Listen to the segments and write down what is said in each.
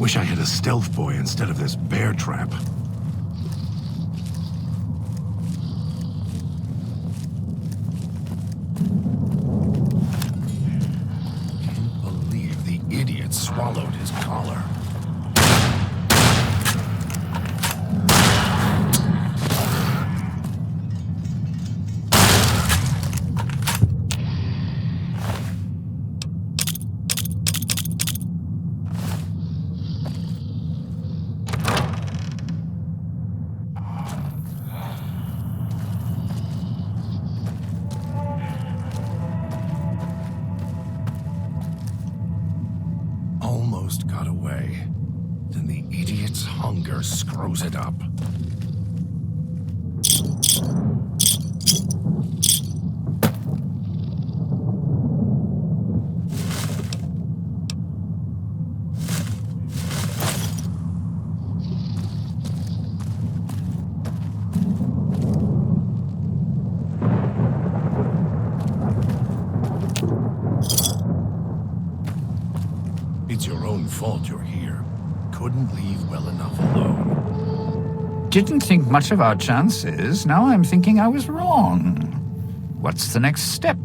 Wish I had a stealth boy instead of this bear trap. Can't believe the idiot swallowed his collar. Almost got away. Then the idiot's hunger screws it up. It's your own fault you're here. Couldn't leave well enough alone. Didn't think much of our chances. Now I'm thinking I was wrong. What's the next step?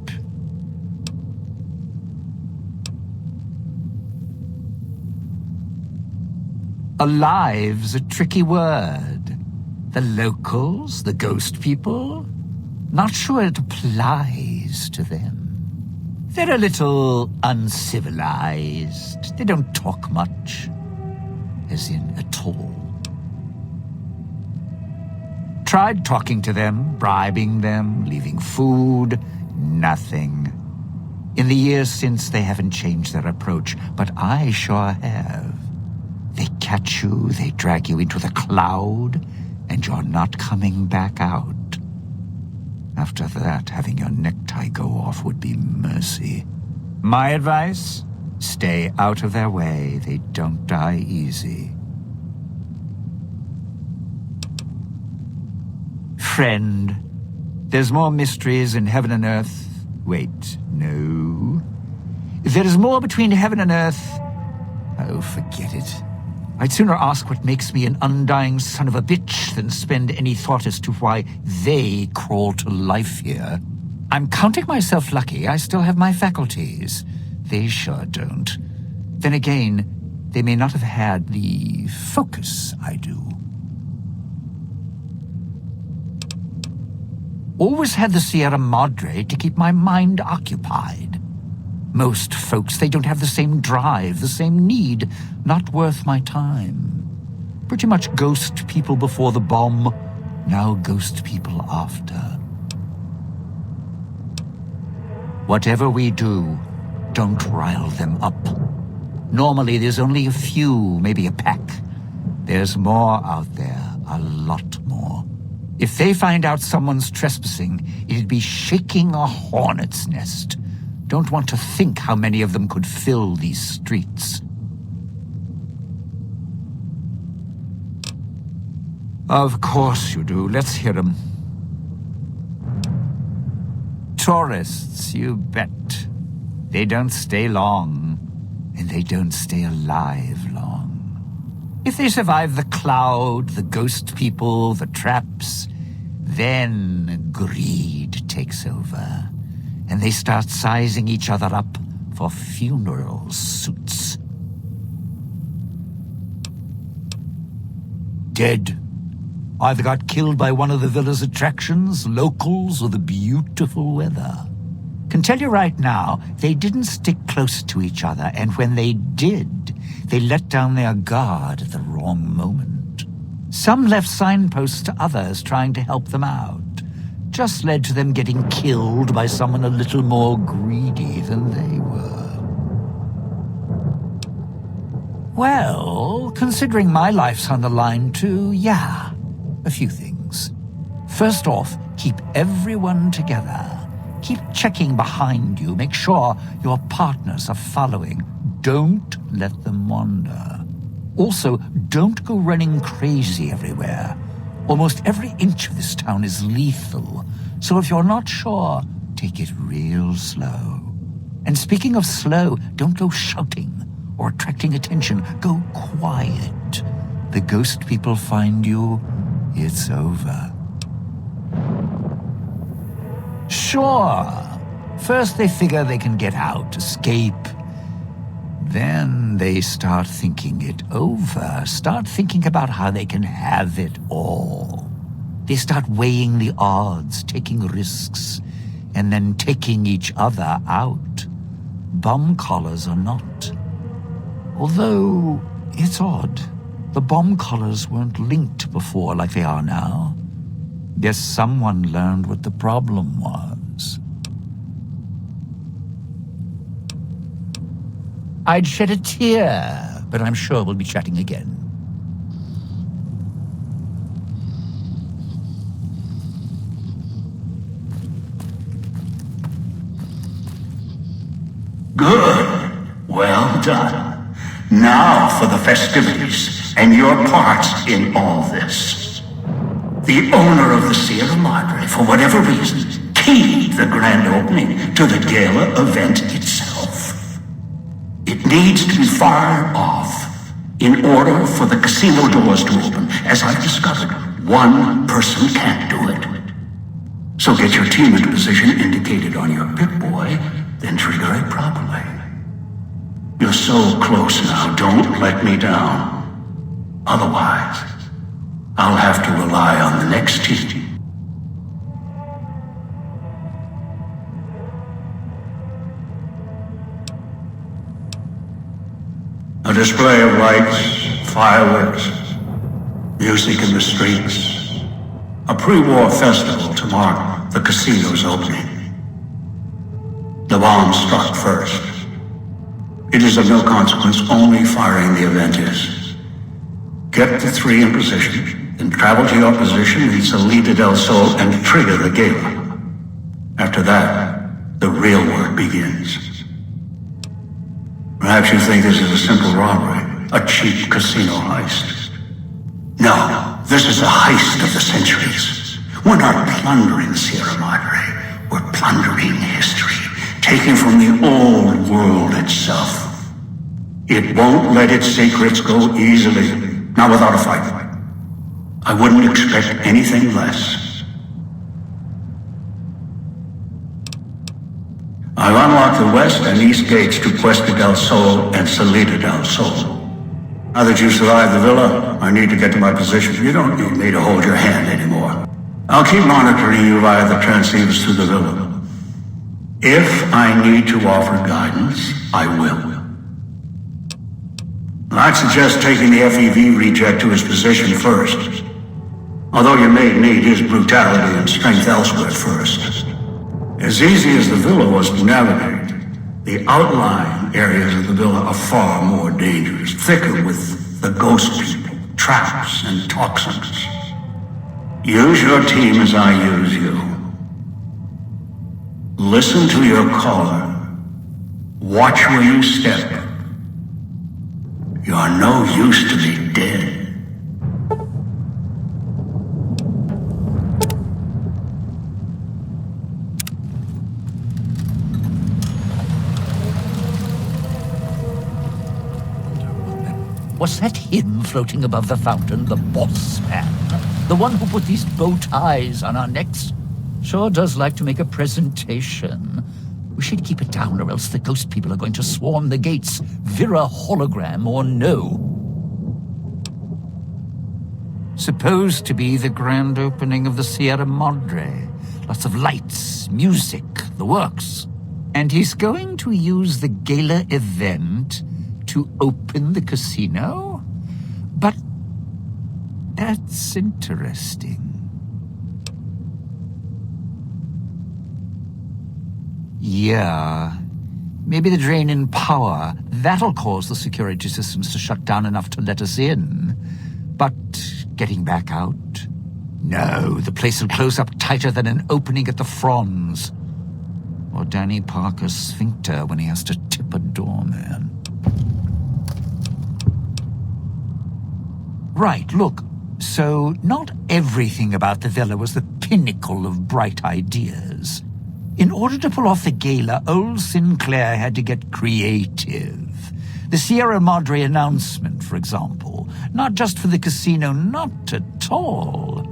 Alive's a tricky word. The locals, the ghost people, not sure it applies to them. They're a little uncivilized. They don't talk much. As in, at all. Tried talking to them, bribing them, leaving food. Nothing. In the years since, they haven't changed their approach, but I sure have. They catch you, they drag you into the cloud, and you're not coming back out. After that, having your necktie go off would be mercy. My advice? Stay out of their way. They don't die easy. Friend, there's more mysteries in heaven and earth. Wait, no. There is more between heaven and earth. Oh, forget it. I'd sooner ask what makes me an undying son of a bitch than spend any thought as to why they crawl to life here. I'm counting myself lucky I still have my faculties. They sure don't. Then again, they may not have had the focus I do. Always had the Sierra Madre to keep my mind occupied. Most folks, they don't have the same drive, the same need. Not worth my time. Pretty much ghost people before the bomb, now ghost people after. Whatever we do, don't rile them up. Normally there's only a few, maybe a pack. There's more out there, a lot more. If they find out someone's trespassing, it'd be shaking a hornet's nest. Don't want to think how many of them could fill these streets. Of course you do. Let's hear them. Tourists, you bet. They don't stay long, and they don't stay alive long. If they survive the cloud, the ghost people, the traps, then greed takes over. And they start sizing each other up for funeral suits. Dead. Either got killed by one of the villa's attractions, locals, or the beautiful weather. Can tell you right now, they didn't stick close to each other, and when they did, they let down their guard at the wrong moment. Some left signposts to others trying to help them out. Just led to them getting killed by someone a little more greedy than they were. Well, considering my life's on the line too, yeah, a few things. First off, keep everyone together. Keep checking behind you, make sure your partners are following. Don't let them wander. Also, don't go running crazy everywhere. Almost every inch of this town is lethal, so if you're not sure, take it real slow. And speaking of slow, don't go shouting. or attracting attention, go quiet. The ghost people find you, it's over. Sure, first they figure they can get out, escape. Then they start thinking it over, start thinking about how they can have it all. They start weighing the odds, taking risks, and then taking each other out. Bomb collars are not. Although, it's odd. The bomb collars weren't linked before like they are now. Guess someone learned what the problem was. I'd shed a tear, but I'm sure we'll be chatting again. Good. Well done. Now for the festivities and your parts in all this. The owner of the Sierra Madre, for whatever reason, keyed the grand opening to the gala event itself. It needs to be fired off in order for the casino doors to open. As I've discovered, one person can't do it. So get your team into position indicated on your Pip-Boy, then trigger it properly. You're so close now, don't let me down. Otherwise, I'll have to rely on the next team. A display of lights, fireworks, music in the streets. A pre-war festival to mark the casino's opening. The bomb struck first. It is of no consequence, only firing the event is. Get the three in position, then travel to your position in Salida del Sol and trigger the gala. After that, the real work begins. Perhaps you think this is a simple robbery, a cheap casino heist. No, this is a heist of the centuries. We're not plundering Sierra Madre, we're plundering history, taken from the old world itself. It won't let its secrets go easily, not without a fight. I wouldn't expect anything less. I've unlocked the west and east gates to Puesta del Sol and Salida del Sol. Now that you survived the villa, I need to get to my position. You don't need me to hold your hand anymore. I'll keep monitoring you via the transceivers through the villa. If I need to offer guidance, I will. I'd suggest taking the FEV reject to his position first. Although you may need his brutality and strength elsewhere first. As easy as the villa was to navigate, the outlying areas of the villa are far more dangerous, thicker with the ghost people, traps, and toxins. Use your team as I use you. Listen to your caller. Watch where you step. You're no use to me dead. Was that him floating above the fountain, the boss man? The one who put these bow ties on our necks? Sure does like to make a presentation. We should keep it down or else the ghost people are going to swarm the gates, Vira hologram or no. Supposed to be the grand opening of the Sierra Madre. Lots of lights, music, the works. And he's going to use the gala event to open the casino? But that's interesting. Yeah, maybe the drain in power, that'll cause the security systems to shut down enough to let us in. But getting back out? No, the place will close up tighter than an opening at the Fronds. Or Danny Parker's sphincter when he has to tip a doorman. Right, look, so not everything about the villa was the pinnacle of bright ideas. In order to pull off the gala, old Sinclair had to get creative. The Sierra Madre announcement, for example. Not just for the casino, not at all.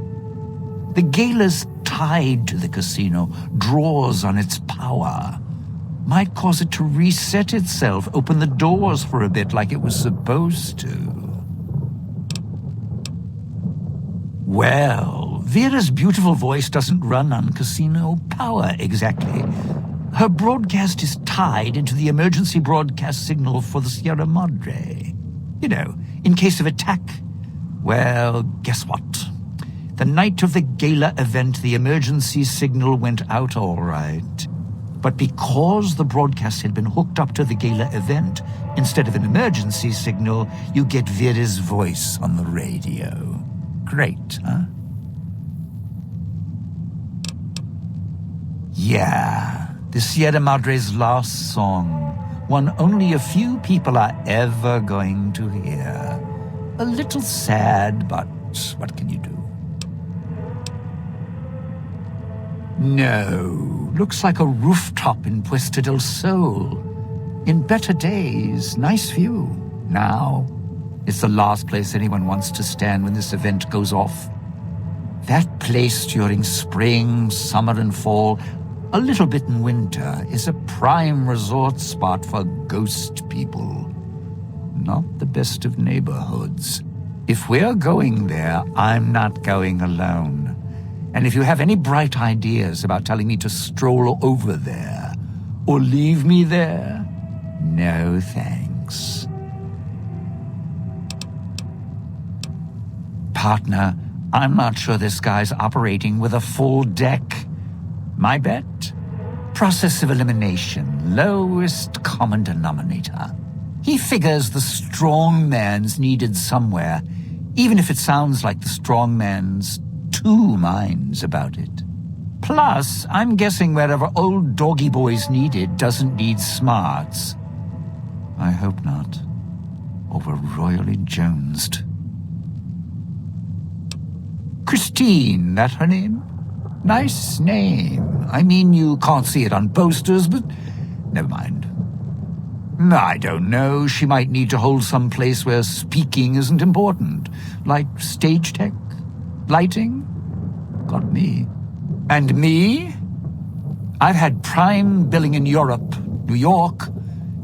The gala's tied to the casino, draws on its power. Might cause it to reset itself, open the doors for a bit like it was supposed to. Well, Vera's beautiful voice doesn't run on casino power exactly. Her broadcast is tied into the emergency broadcast signal for the Sierra Madre. You know, in case of attack. Well, guess what? The night of the gala event, the emergency signal went out all right. But because the broadcast had been hooked up to the gala event, instead of an emergency signal, you get Vera's voice on the radio. Great, huh? Yeah, the Sierra Madre's last song, one only a few people are ever going to hear. A little sad, but what can you do? No, looks like a rooftop in Puesta del Sol. In better days, nice view. Now, it's the last place anyone wants to stand when this event goes off. That place during spring, summer, and fall, a little bit in winter, is a prime resort spot for ghost people. Not the best of neighborhoods. If we're going there, I'm not going alone. And if you have any bright ideas about telling me to stroll over there, or leave me there, no thanks. Partner, I'm not sure this guy's operating with a full deck. My bet? Process of elimination, lowest common denominator. He figures the strong man's needed somewhere, even if it sounds like the strong man's two minds about it. Plus, I'm guessing wherever old doggy boy's needed doesn't need smarts. I hope not. Or we're royally jonesed. Christine, that her name? Nice name. I mean, you can't see it on posters, but never mind. I don't know. She might need to hold some place where speaking isn't important. Like stage tech? Lighting? Got me. And me? I've had prime billing in Europe, New York,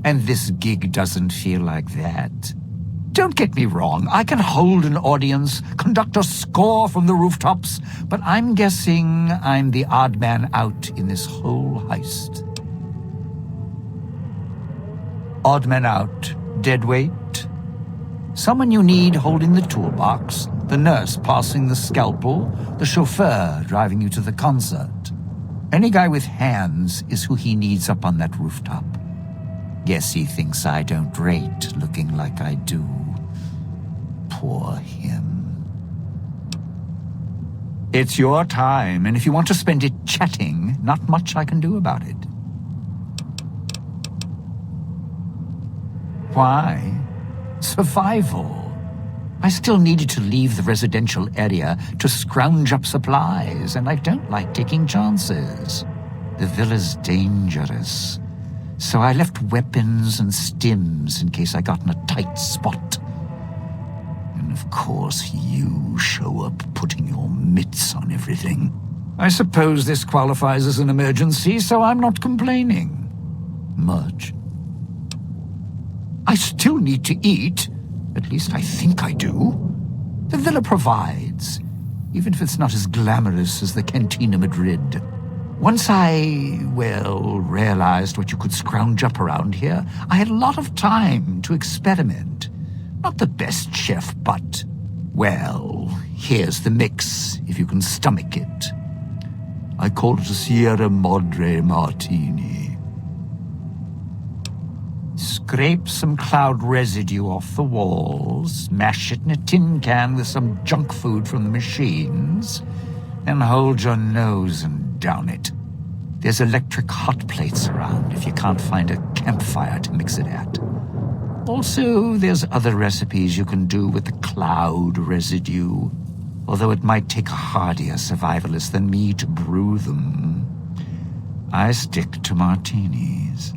and this gig doesn't feel like that. Don't get me wrong, I can hold an audience, conduct a score from the rooftops, but I'm guessing I'm the odd man out in this whole heist. Odd man out, dead weight? Someone you need holding the toolbox, the nurse passing the scalpel, the chauffeur driving you to the concert. Any guy with hands is who he needs up on that rooftop. Guess he thinks I don't rate looking like I do. Poor him. It's your time, and if you want to spend it chatting, not much I can do about it. Why? Survival. I still needed to leave the residential area to scrounge up supplies, and I don't like taking chances. The villa's dangerous. So I left weapons and stims in case I got in a tight spot. And of course you show up putting your mitts on everything. I suppose this qualifies as an emergency, so I'm not complaining. Much. I still need to eat. At least I think I do. The villa provides, even if it's not as glamorous as the Cantina Madrid. Once I, realized what you could scrounge up around here, I had a lot of time to experiment. Not the best chef, but, here's the mix, if you can stomach it. I call it a Sierra Madre Martini. Scrape some cloud residue off the walls, mash it in a tin can with some junk food from the machines, then hold your nose and down it. There's electric hot plates around if you can't find a campfire to mix it at. Also, there's other recipes you can do with the cloud residue, although it might take a hardier survivalist than me to brew them. I stick to martinis.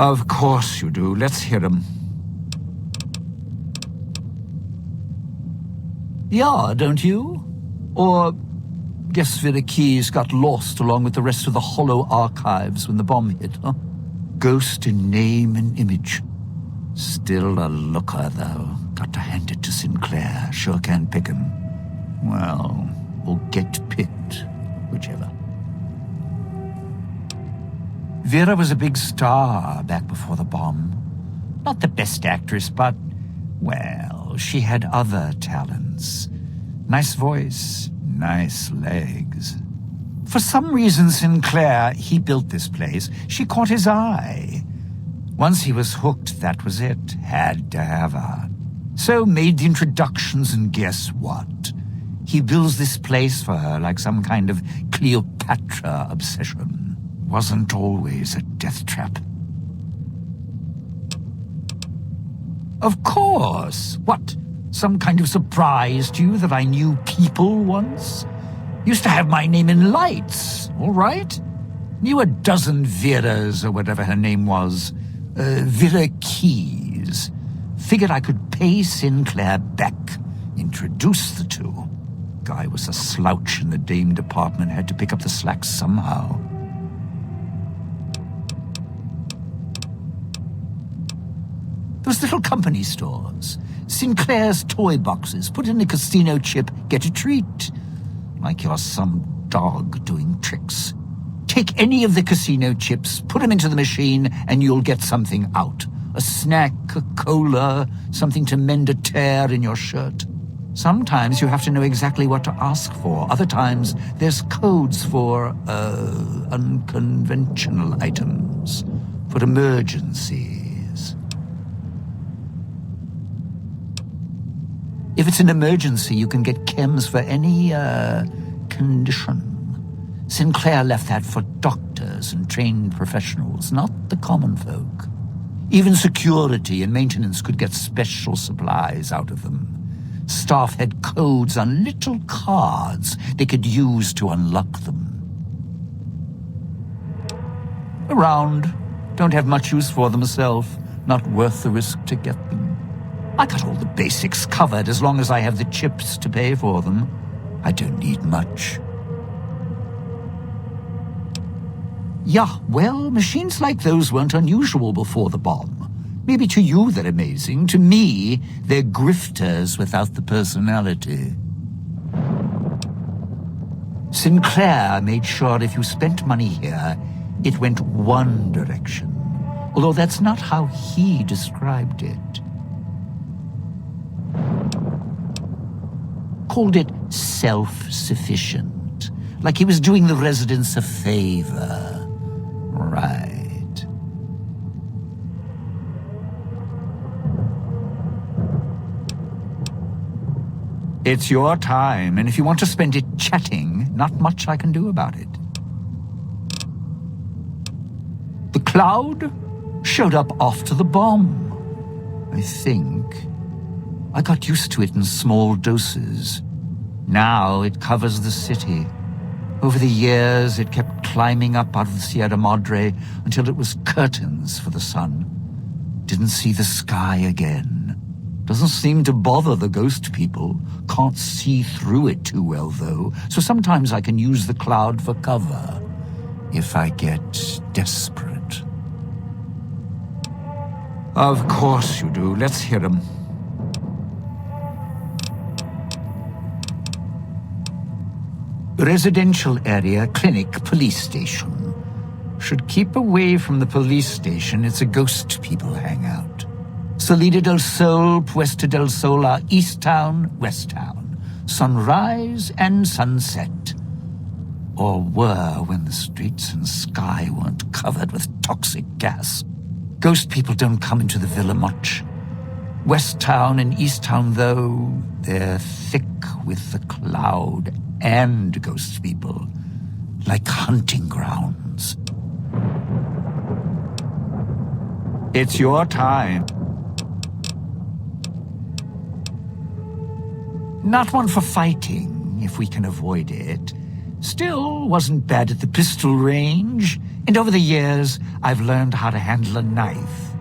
Of course you do. Let's hear 'em. Yeah, don't you? Or guess Vera Keys got lost along with the rest of the Hollow archives when the bomb hit, huh? Ghost in name and image. Still a looker, though. Got to hand it to Sinclair. Sure can pick him. Well, or get picked. Whichever. Vera was a big star back before the bomb. Not the best actress, but, well, she had other talents. Nice voice, nice legs. For some reason, Sinclair, he built this place. She caught his eye. Once he was hooked, that was it. Had to have her. So made the introductions, and guess what? He builds this place for her like some kind of Cleopatra obsession. Wasn't always a death trap. Of course! What? Some kind of surprise to you that I knew people once? Used to have my name in lights, all right? Knew a dozen Veras, or whatever her name was. Vera Keys. Figured I could pay Sinclair back. Introduce the two. Guy was a slouch in the dame department, had to pick up the slack somehow. Those little company stores. Sinclair's toy boxes. Put in a casino chip, get a treat. Like you're some dog doing tricks. Take any of the casino chips, put them into the machine, and you'll get something out. A snack, a cola, something to mend a tear in your shirt. Sometimes you have to know exactly what to ask for. Other times, there's codes for, unconventional items. For emergencies. If it's an emergency, you can get chems for any, condition. Sinclair left that for doctors and trained professionals, not the common folk. Even security and maintenance could get special supplies out of them. Staff had codes on little cards they could use to unlock them. Around. Don't have much use for them myself. Not worth the risk to get them. I got all the basics covered as long as I have the chips to pay for them. I don't need much. Yeah, well, machines like those weren't unusual before the bomb. Maybe to you they're amazing. To me, they're grifters without the personality. Sinclair made sure if you spent money here, it went one direction. Although that's not how he described it. Called it self-sufficient. Like he was doing the residents a favor. Right. It's your time, and if you want to spend it chatting, not much I can do about it. The cloud showed up after the bomb, I think. I got used to it in small doses. Now it covers the city. Over the years, it kept climbing up out of the Sierra Madre until it was curtains for the sun. Didn't see the sky again. Doesn't seem to bother the ghost people. Can't see through it too well, though, so sometimes I can use the cloud for cover. If I get desperate. Of course you do. Let's hear 'em. Residential area, clinic, police station. Should keep away from the police station. It's a ghost people hangout. Salida del Sol, Puesta del Sola, East Town, West Town. Sunrise and sunset. Or were when the streets and sky weren't covered with toxic gas. Ghost people don't come into the villa much. West Town and East Town, though, they're thick with the cloud and ghost people, like hunting grounds. It's your time. Not one for fighting, if we can avoid it. Still wasn't bad at the pistol range, and over the years I've learned how to handle a knife.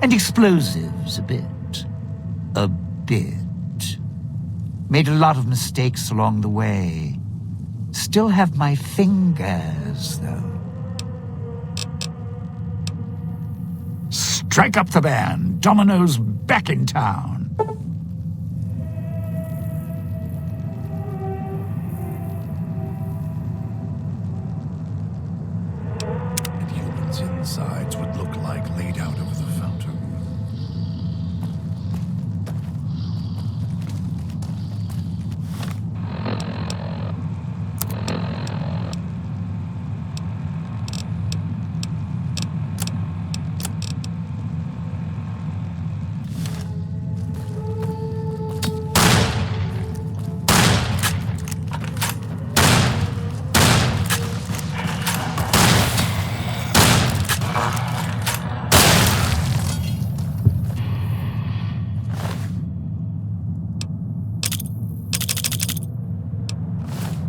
And explosives a bit. A bit. Made a lot of mistakes along the way. Still have my fingers, though. Strike up the band. Domino's back in town. And humans' insides would look like laid out over the fountain.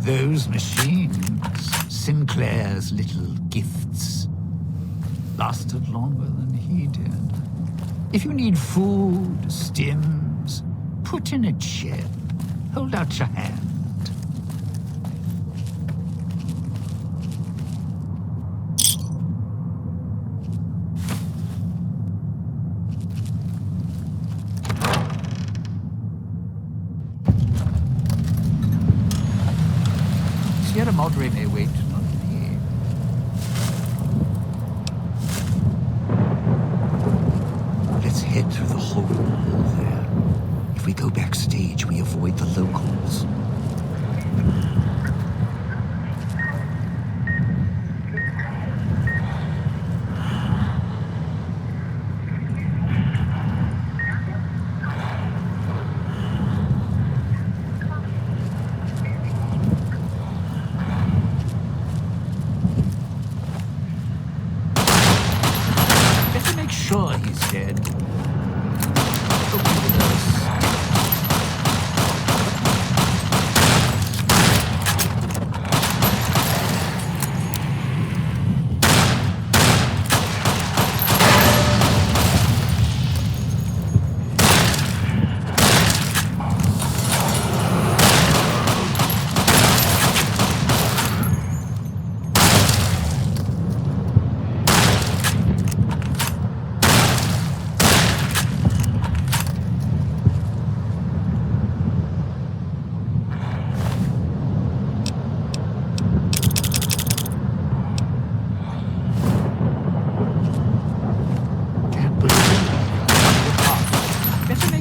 Those machines, Sinclair's little gifts, lasted longer than he did. If you need food, stims, put in a chip. Hold out your hand. Sierra Madre may wait, not me. Let's head through the whole hall there. If we go backstage, we avoid the locals. Sure, he's dead.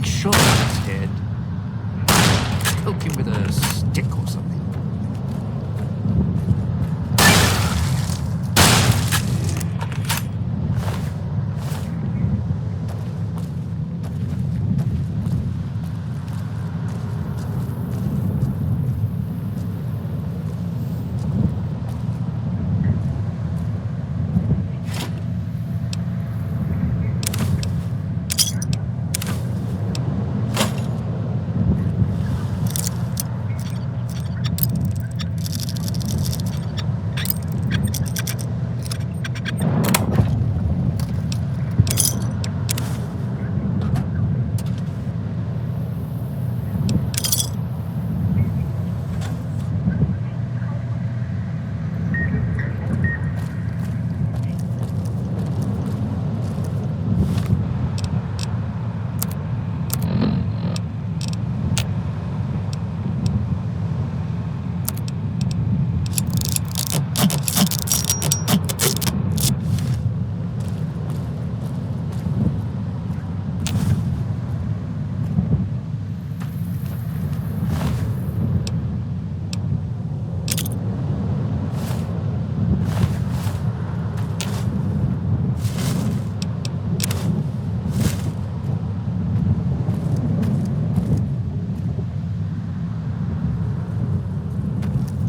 Sure he's dead. Poke him with a stick or something.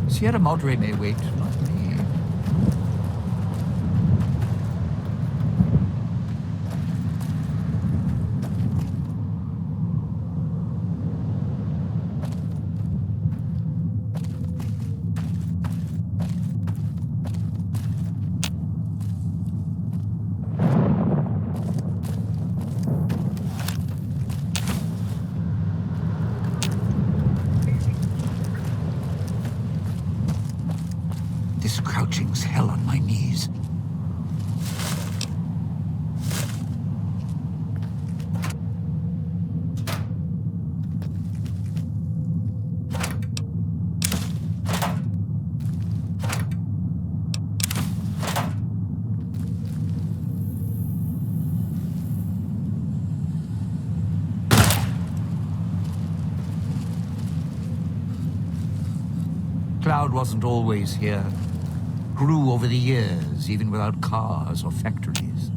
Sierra Madre may wait, not me. Cloud wasn't always here. Grew over the years, even without cars or factories.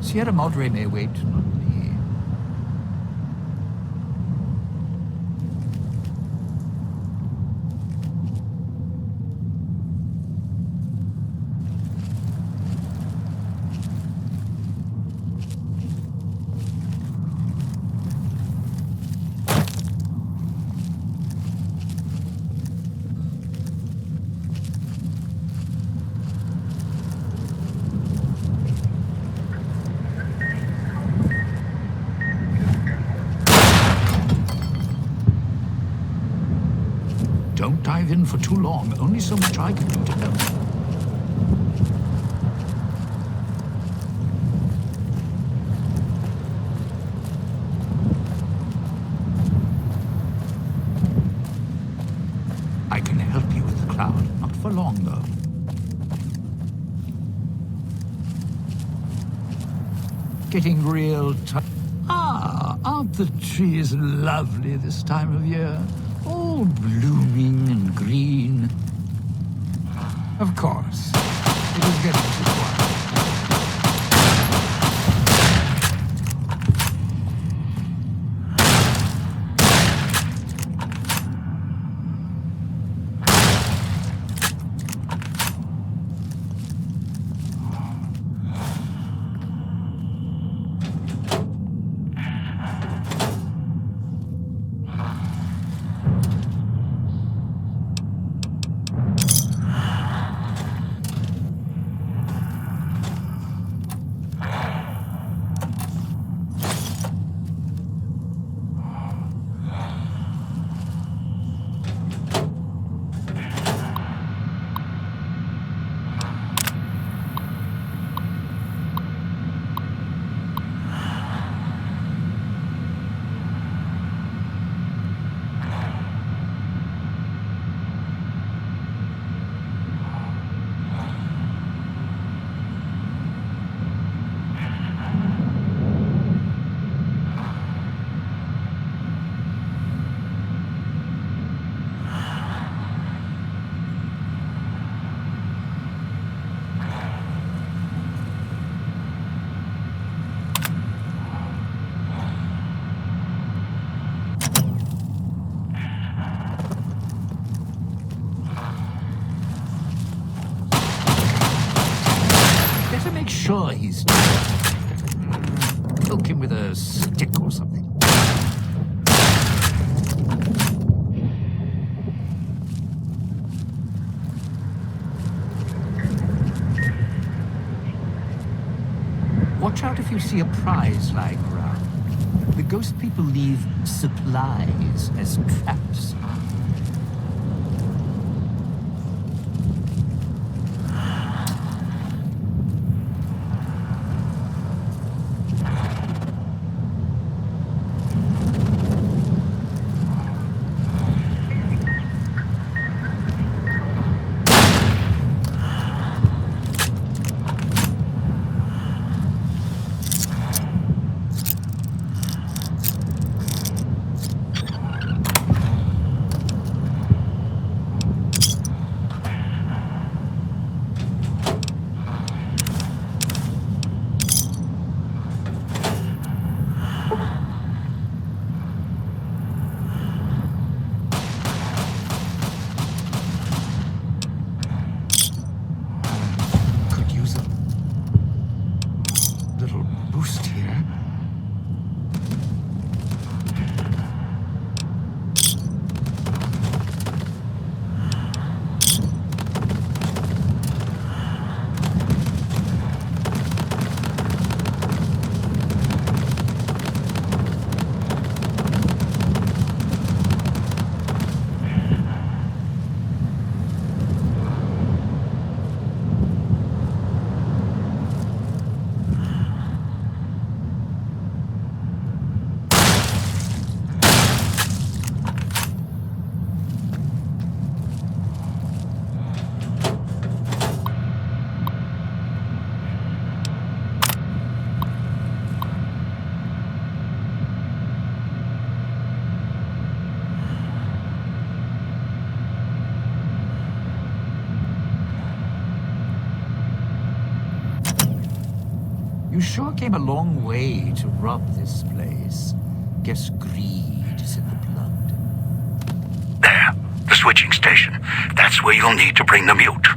Sierra Madre may wait, not me. Don't dive in for too long. Only so much I can do to help. I can help you with the Cloud. Not for long, though. Getting real tight. Ah, aren't the trees lovely this time of year? All blooming and green. Of course, it is getting too quiet. Sure he's poke him with a stick or something. Watch out if you see a prize lying around. The ghost people leave supplies as traps. You sure came a long way to rob this place. Guess greed is in the blood. There, the switching station. That's where you'll need to bring the mute.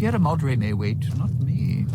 Sierra Madre may wait, not me.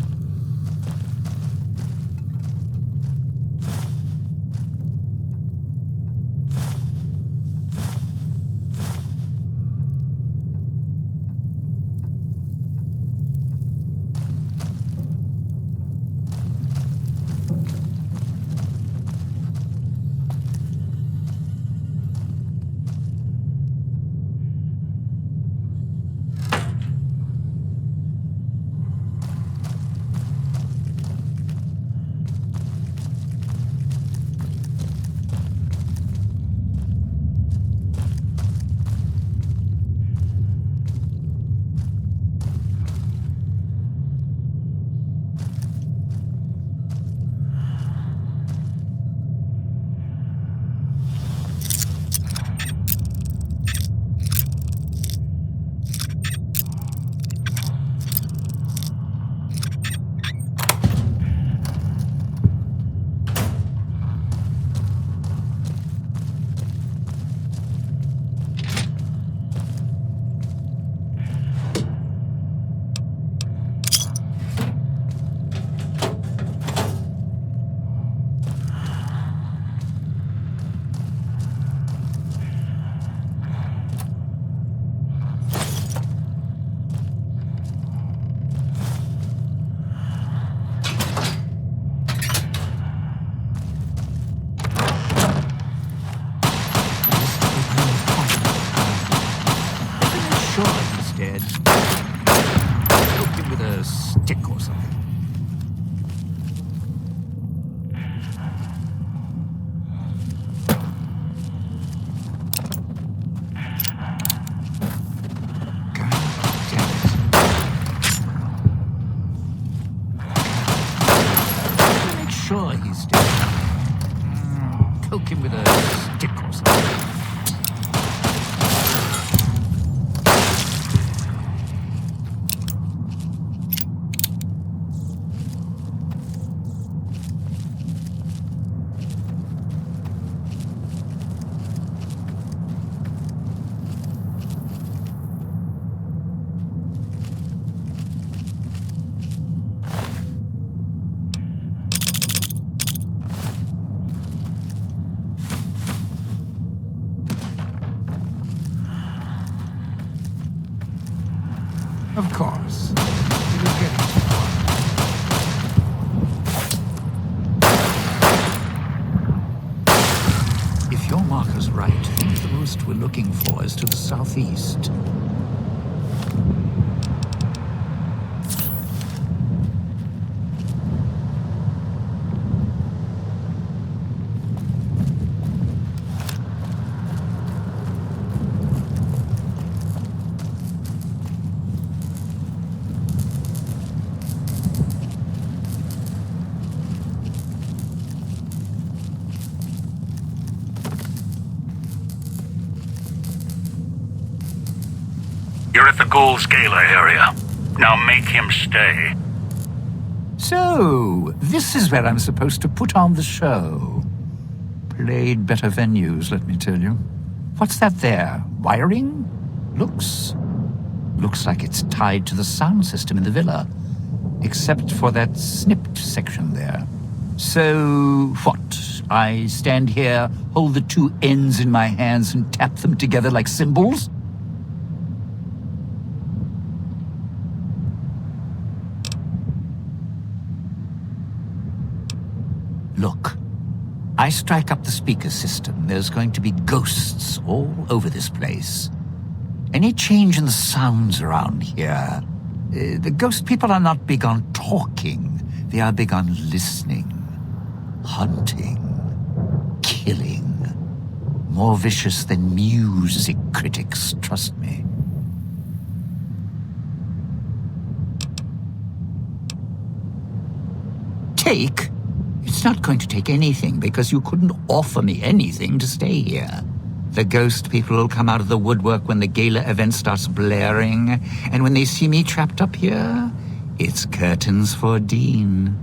Dead. Poke him with a stick or something. God damn it. Make sure he's dead. Poke him with a stick or something. Of course. It'll get us. If your marker's right, then the roost we're looking for is to the southeast. You're at the Gold Scala area. Now make him stay. So, this is where I'm supposed to put on the show. Played better venues, let me tell you. What's that there? Wiring? Looks like it's tied to the sound system in the villa. Except for that snipped section there. So, what? I stand here, hold the two ends in my hands and tap them together like cymbals? Look, I strike up the speaker system. There's going to be ghosts all over this place. Any change in the sounds around here, the ghost people are not big on talking. They are big on listening, hunting, killing. More vicious than music critics, trust me. Take? It's not going to take anything, because you couldn't offer me anything to stay here. The ghost people will come out of the woodwork when the gala event starts blaring, and when they see me trapped up here, it's curtains for Dean.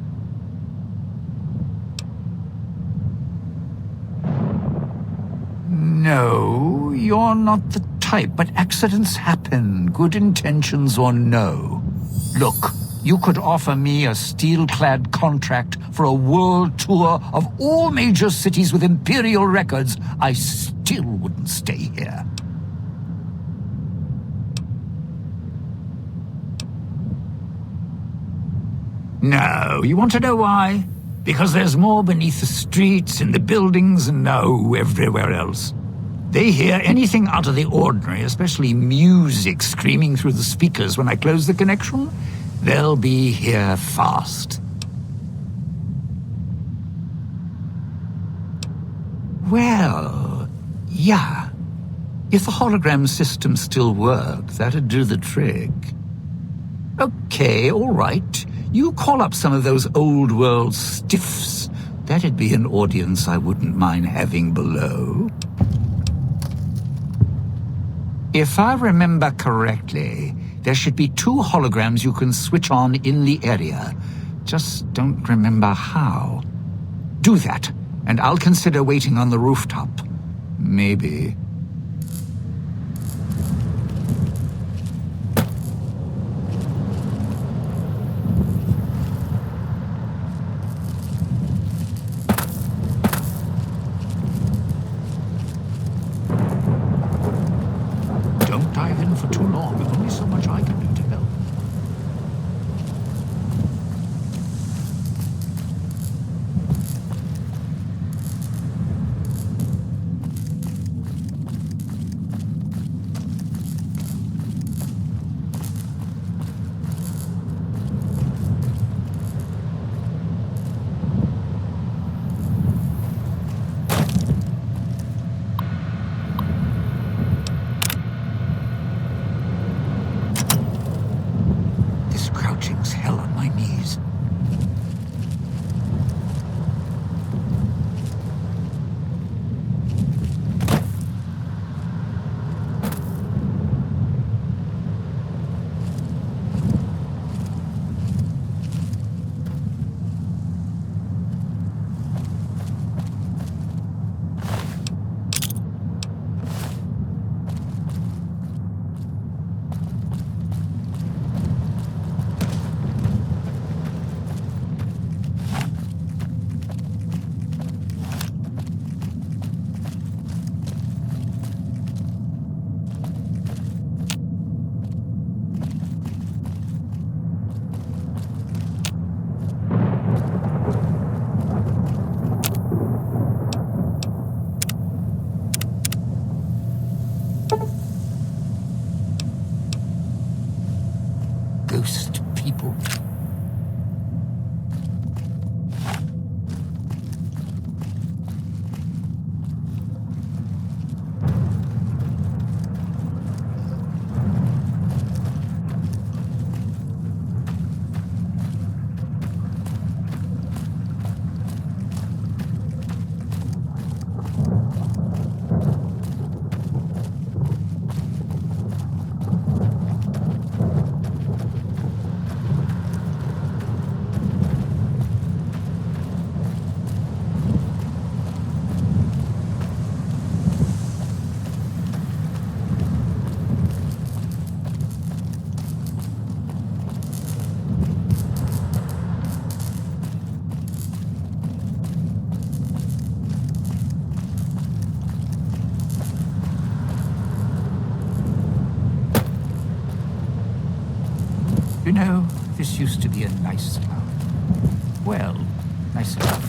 No, you're not the type, but accidents happen, good intentions or no. Look, you could offer me a steel-clad contract for a world tour of all major cities with Imperial records. I still wouldn't stay here. No, you want to know why? Because there's more beneath the streets, in the buildings, and everywhere else. They hear anything out of the ordinary, especially music screaming through the speakers when I close the connection. They'll be here fast. Well, yeah. If the hologram system still worked, that'd do the trick. Okay, all right. You call up some of those old world stiffs. That'd be an audience I wouldn't mind having below. If I remember correctly, there should be 2 holograms you can switch on in the area. Just don't remember how. Do that, and I'll consider waiting on the rooftop. Maybe. Don't dive in for too long. There's only so much I can do to help. This crouching's hell on my knees. Ghost people. You know, this used to be a nice town. Well, nice enough.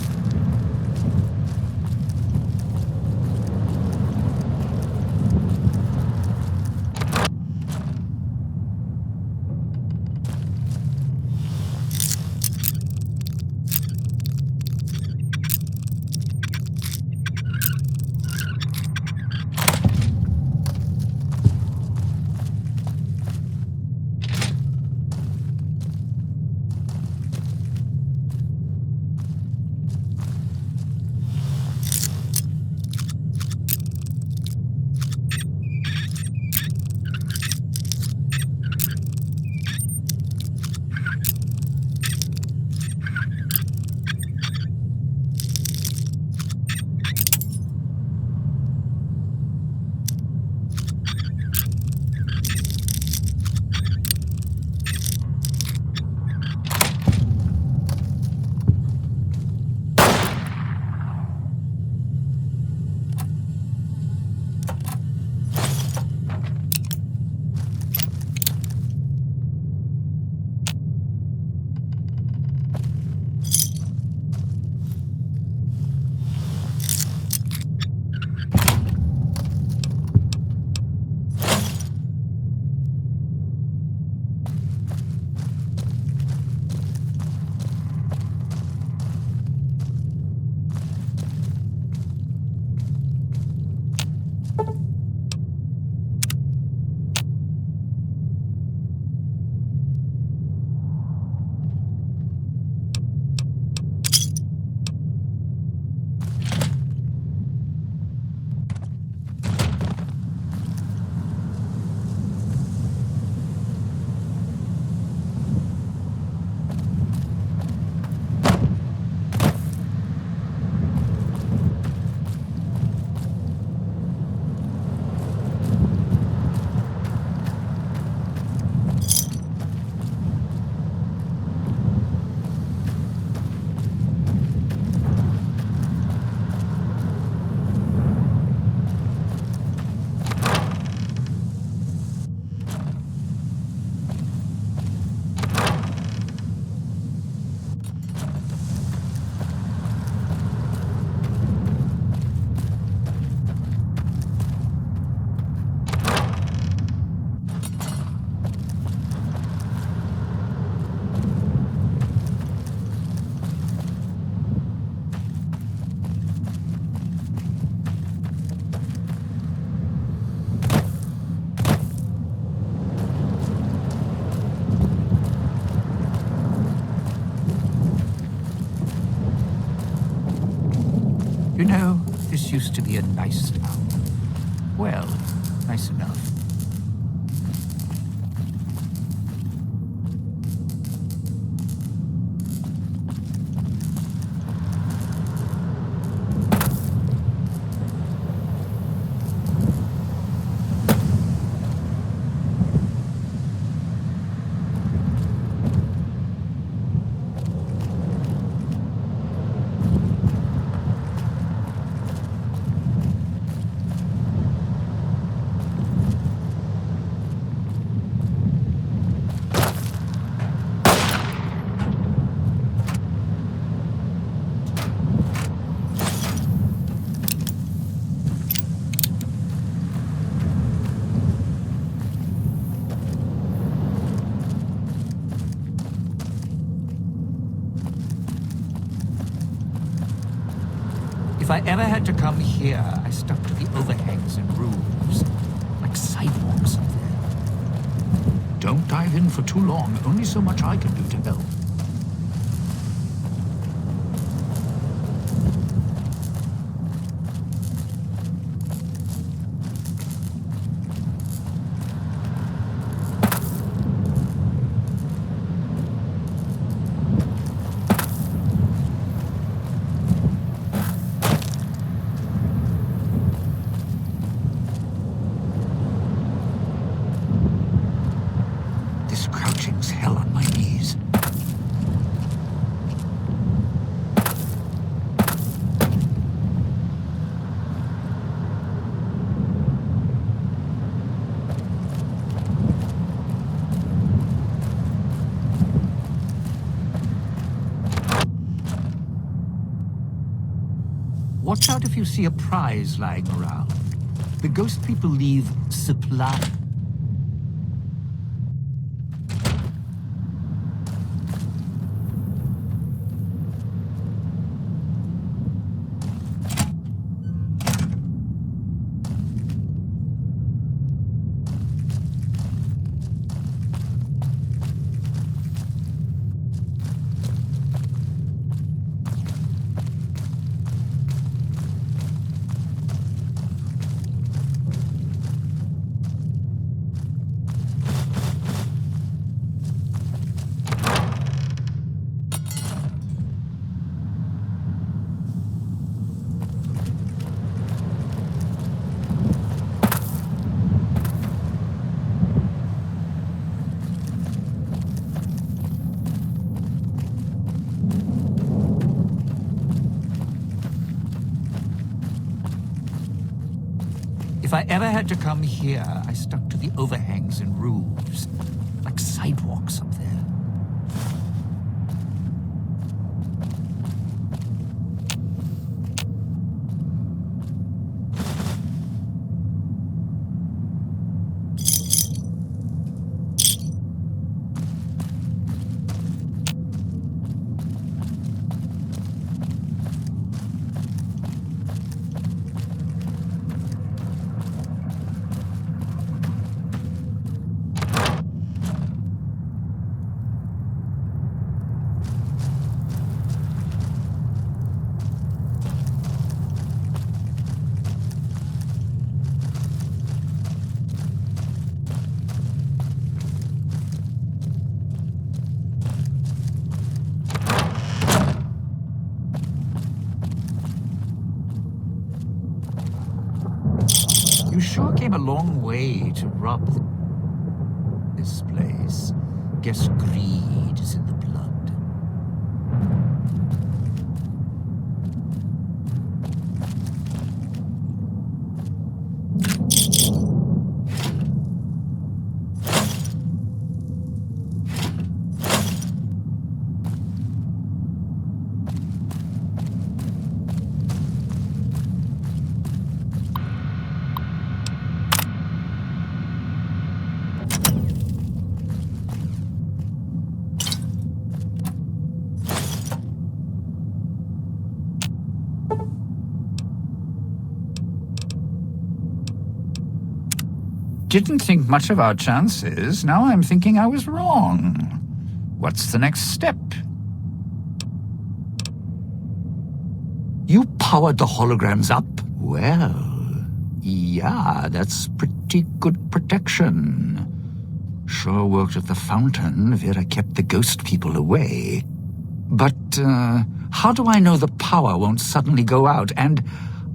this used to be a nice town. Well, nice enough. If I ever had to come here, I stuck to the overhangs and roofs, like sidewalks up there. Don't dive in for too long. Only so much I can do to help. This crouching's hell on my knees. Watch out if you see a prize lying around. The ghost people leave supply. If I ever had to come here, I stuck to the overhangs and roofs, like sidewalks up there. You sure came a long way to rob this place. Guess greed is in the blood. Didn't think much of our chances. Now I'm thinking I was wrong. What's the next step? You powered the holograms up? Well, yeah, that's pretty good protection. Sure worked at the fountain. Vera kept the ghost people away. But, how do I know the power won't suddenly go out? And,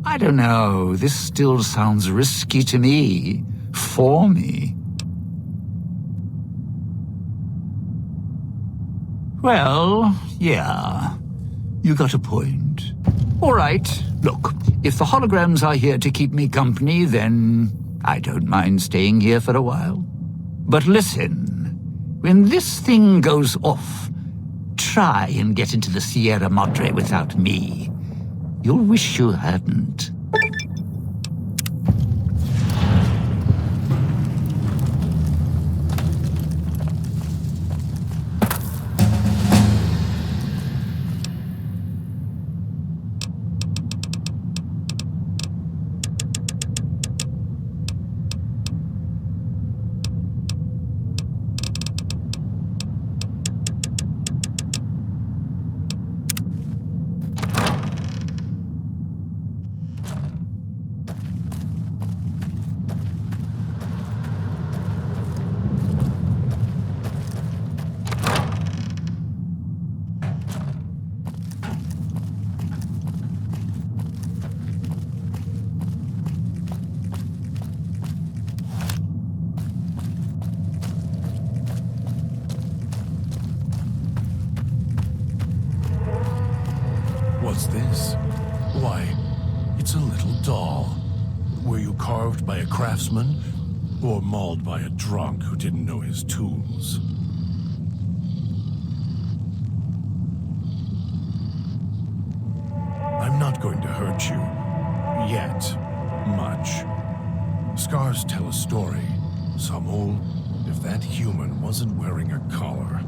I don't know, this still sounds risky to me. For me. Well, yeah. You got a point. All right, look, if the holograms are here to keep me company, then I don't mind staying here for a while. But listen, when this thing goes off, try and get into the Sierra Madre without me. You'll wish you hadn't. What's this? Why, it's a little doll. Were you carved by a craftsman? Or mauled by a drunk who didn't know his tools? I'm not going to hurt you. Yet. Much. Scars tell a story. Samul, if that human wasn't wearing a collar...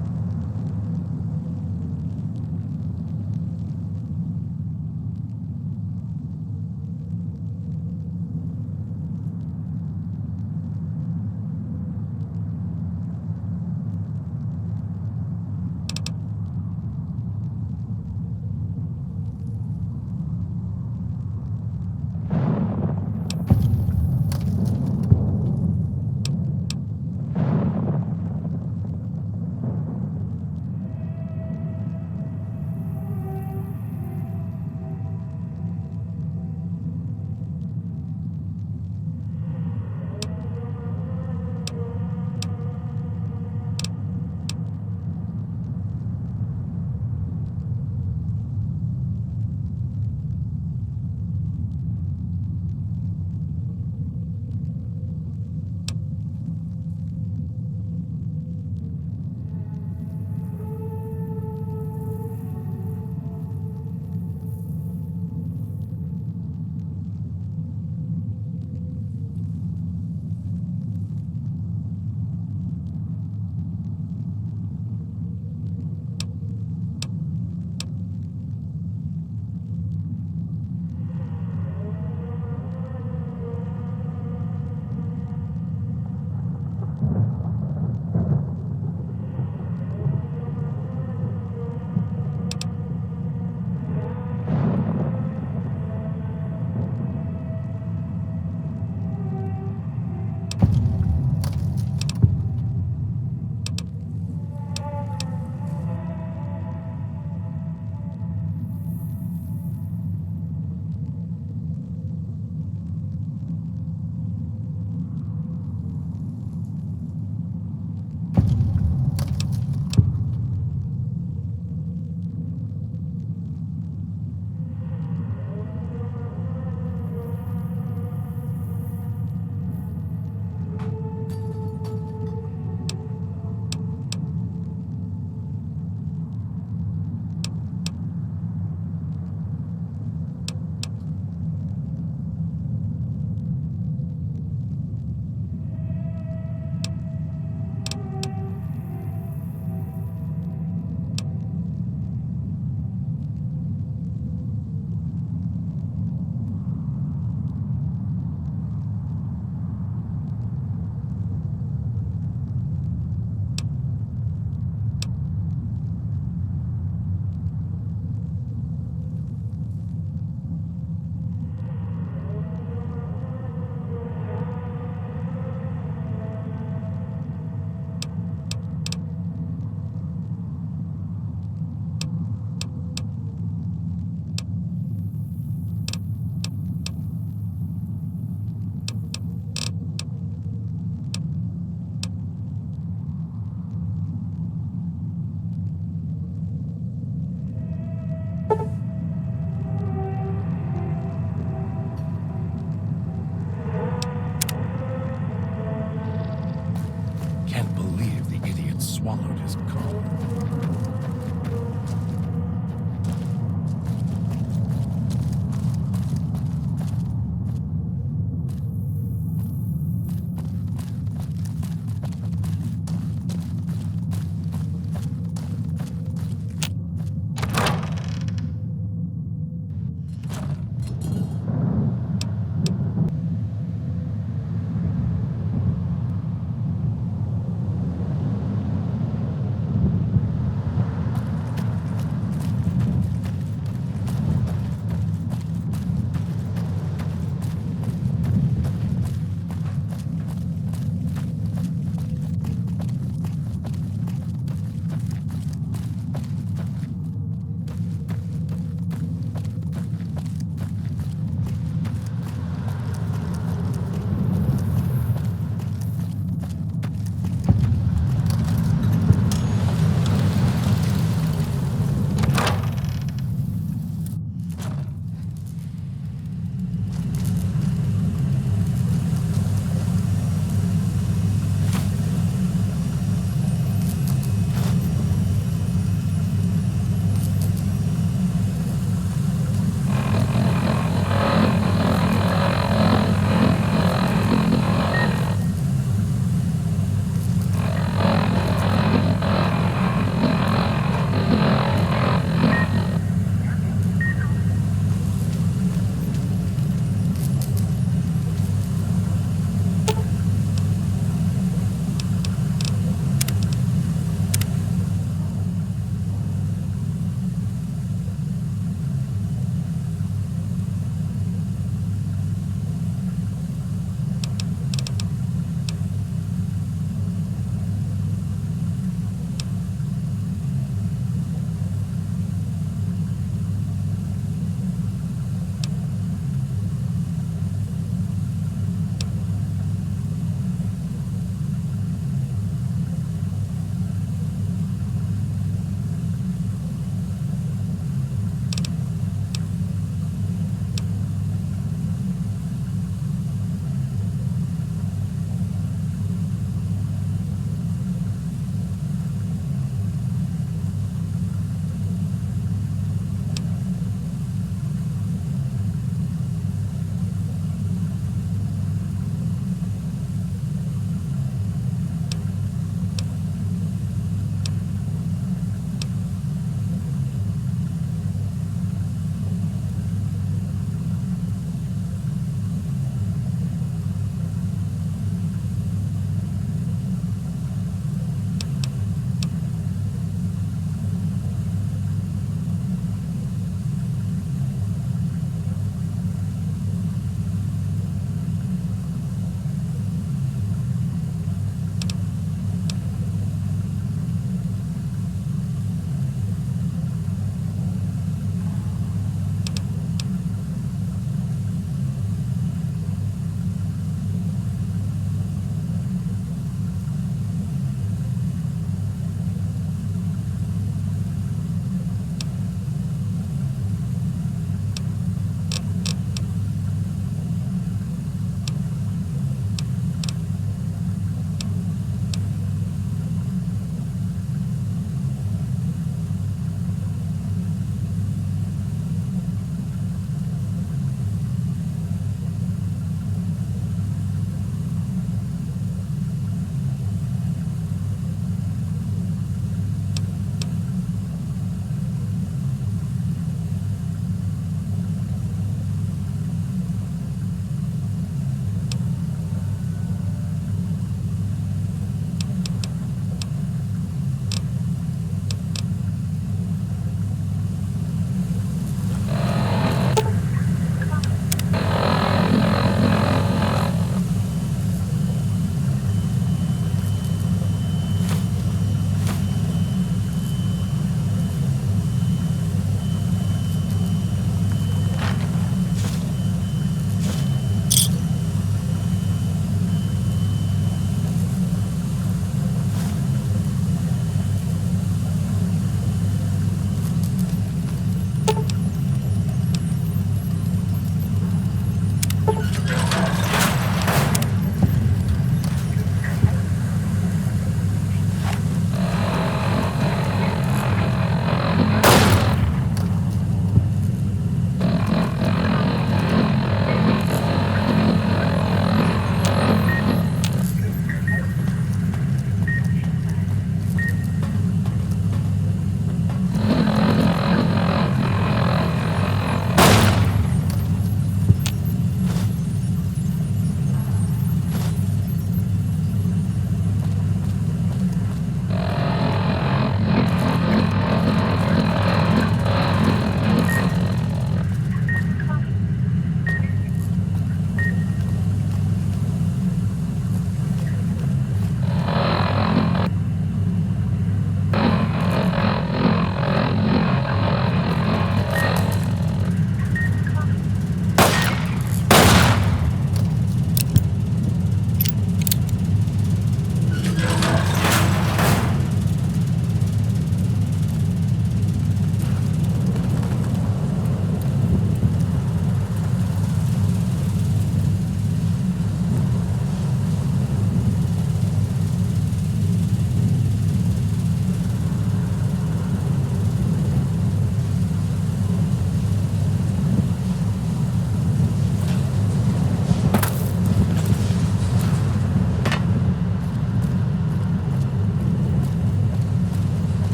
swallowed his calm.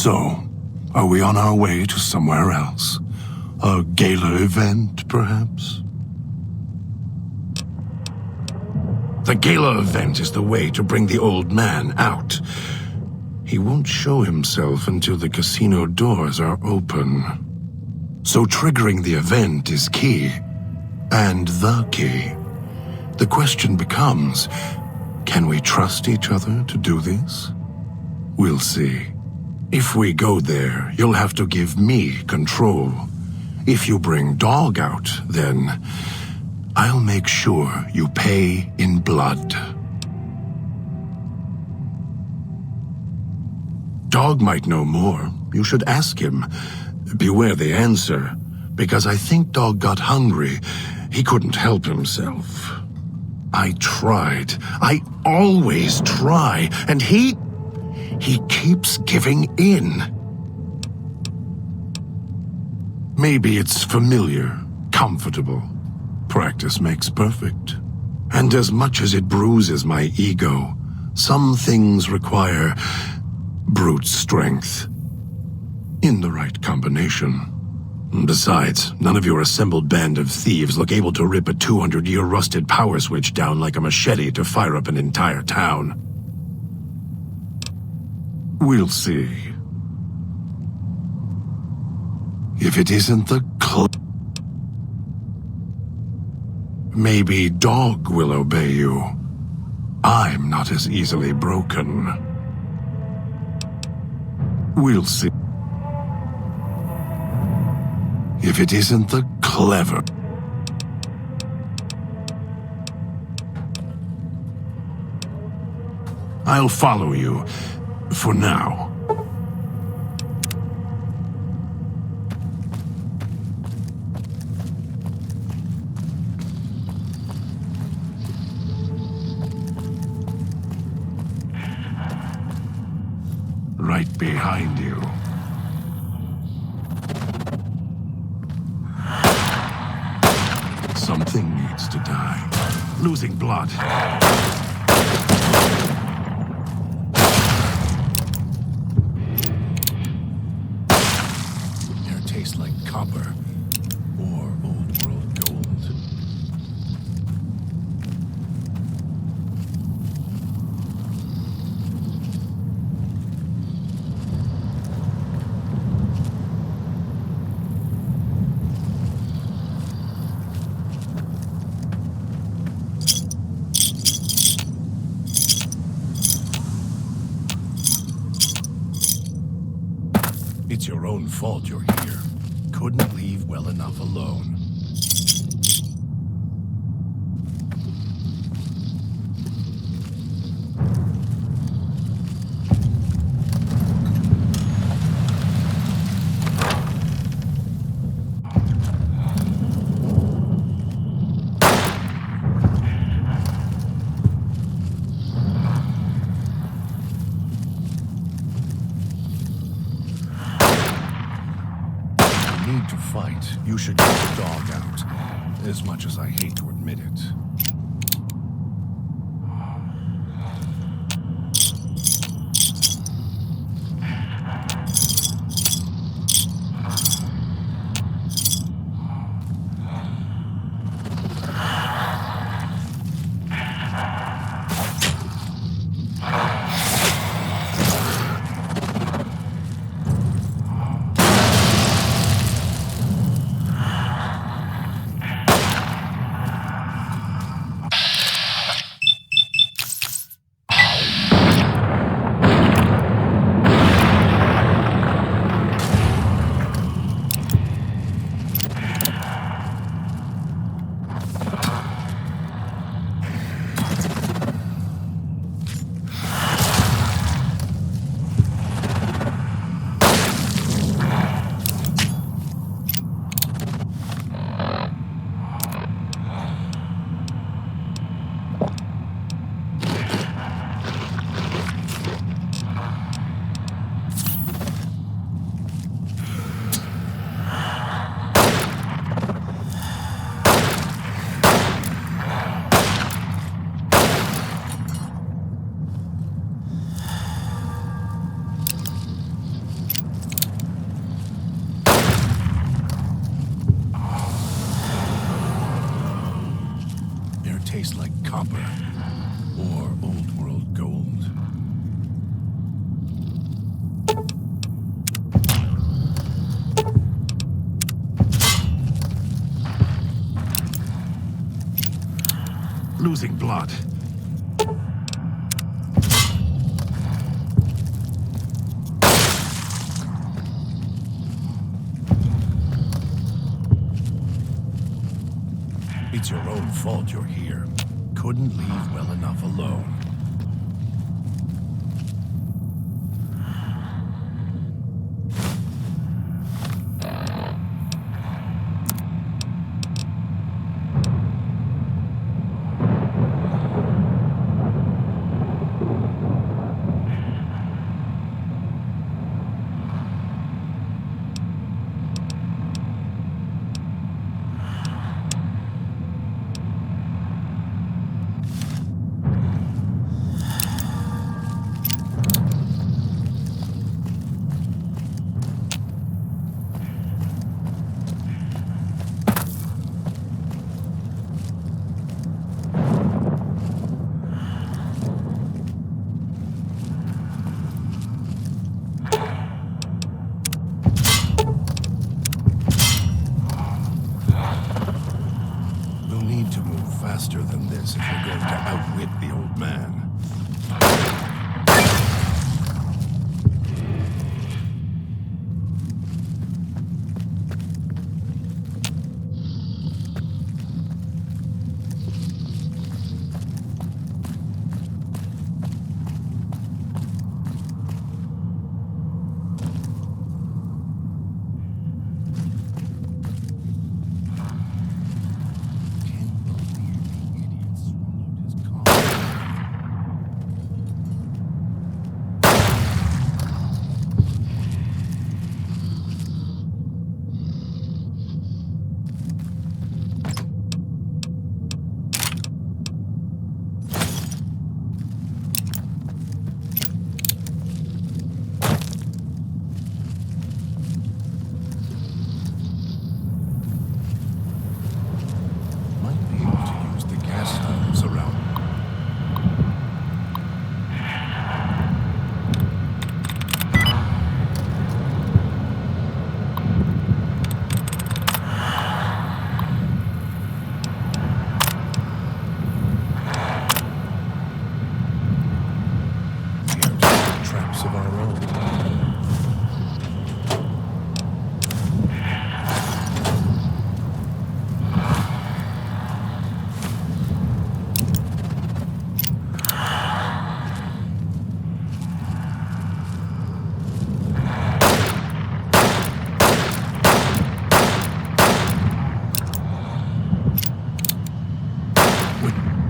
So, are we on our way to somewhere else? A gala event, perhaps? The gala event is the way to bring the old man out. He won't show himself until the casino doors are open. So triggering the event is key. And the key. The question becomes, can we trust each other to do this? We'll see. If we go there, you'll have to give me control. If you bring Dog out, then I'll make sure you pay in blood. Dog might know more. You should ask him. Beware the answer, because I think Dog got hungry. He couldn't help himself. I tried. I always try, and he keeps giving in. Maybe it's familiar, comfortable. Practice makes perfect. And as much as it bruises my ego, some things require brute strength. In the right combination. Besides, none of your assembled band of thieves look able to rip a 200-year rusted power switch down like a machete to fire up an entire town. We'll see. If it isn't the maybe Dog will obey you. I'm not as easily broken. We'll see. If it isn't the clever. I'll follow you, for now. Right behind you. Something needs to die. Losing blood. Air tastes like copper or old world gold. It's your own fault you're here. Couldn't leave well enough alone. To fight, you should get the Dog out, as much as I hate to admit it. taste like copper or old world gold. Losing blood. It's your own fault you're here. Couldn't leave well enough alone. Faster than this if we're going to outwit the old man.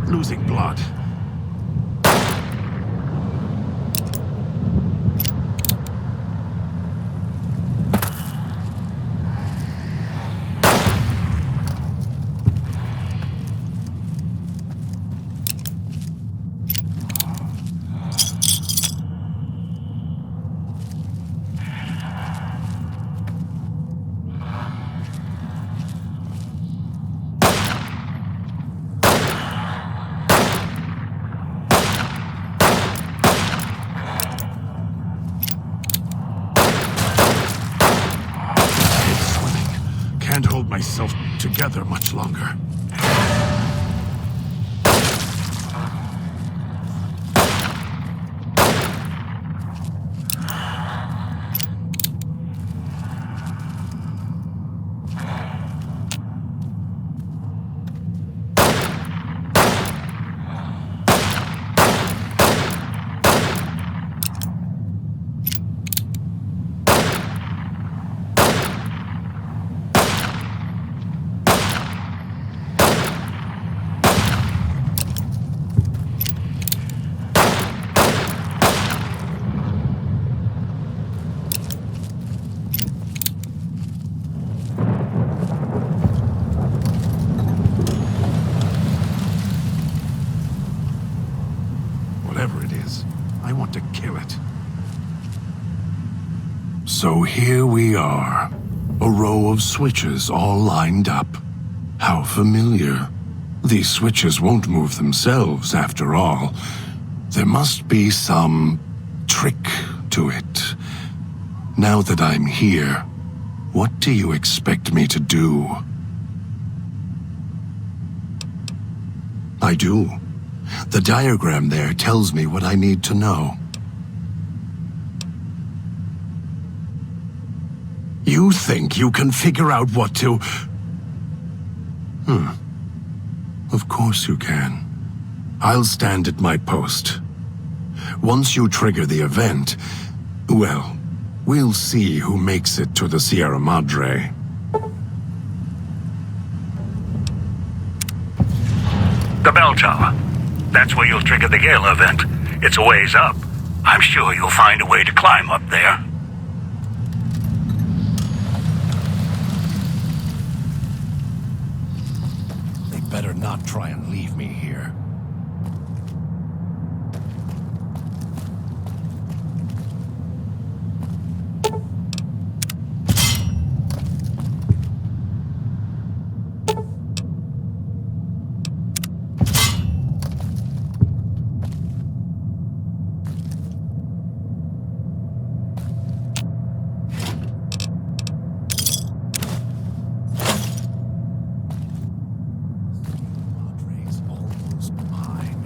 Losing blood. Can't hold myself together much longer. Whatever it is, I want to kill it. So here we are. A row of switches all lined up. How familiar. These switches won't move themselves, after all. There must be some trick to it. Now that I'm here, what do you expect me to do? I do. The diagram there tells me what I need to know. You think you can figure out what to... Of course you can. I'll stand at my post. Once you trigger the event, well, we'll see who makes it to the Sierra Madre. The bell tower. That's where you'll trigger the Gala event. It's a ways up. I'm sure you'll find a way to climb up there. They better not try and leave me here. Madre's almost mine.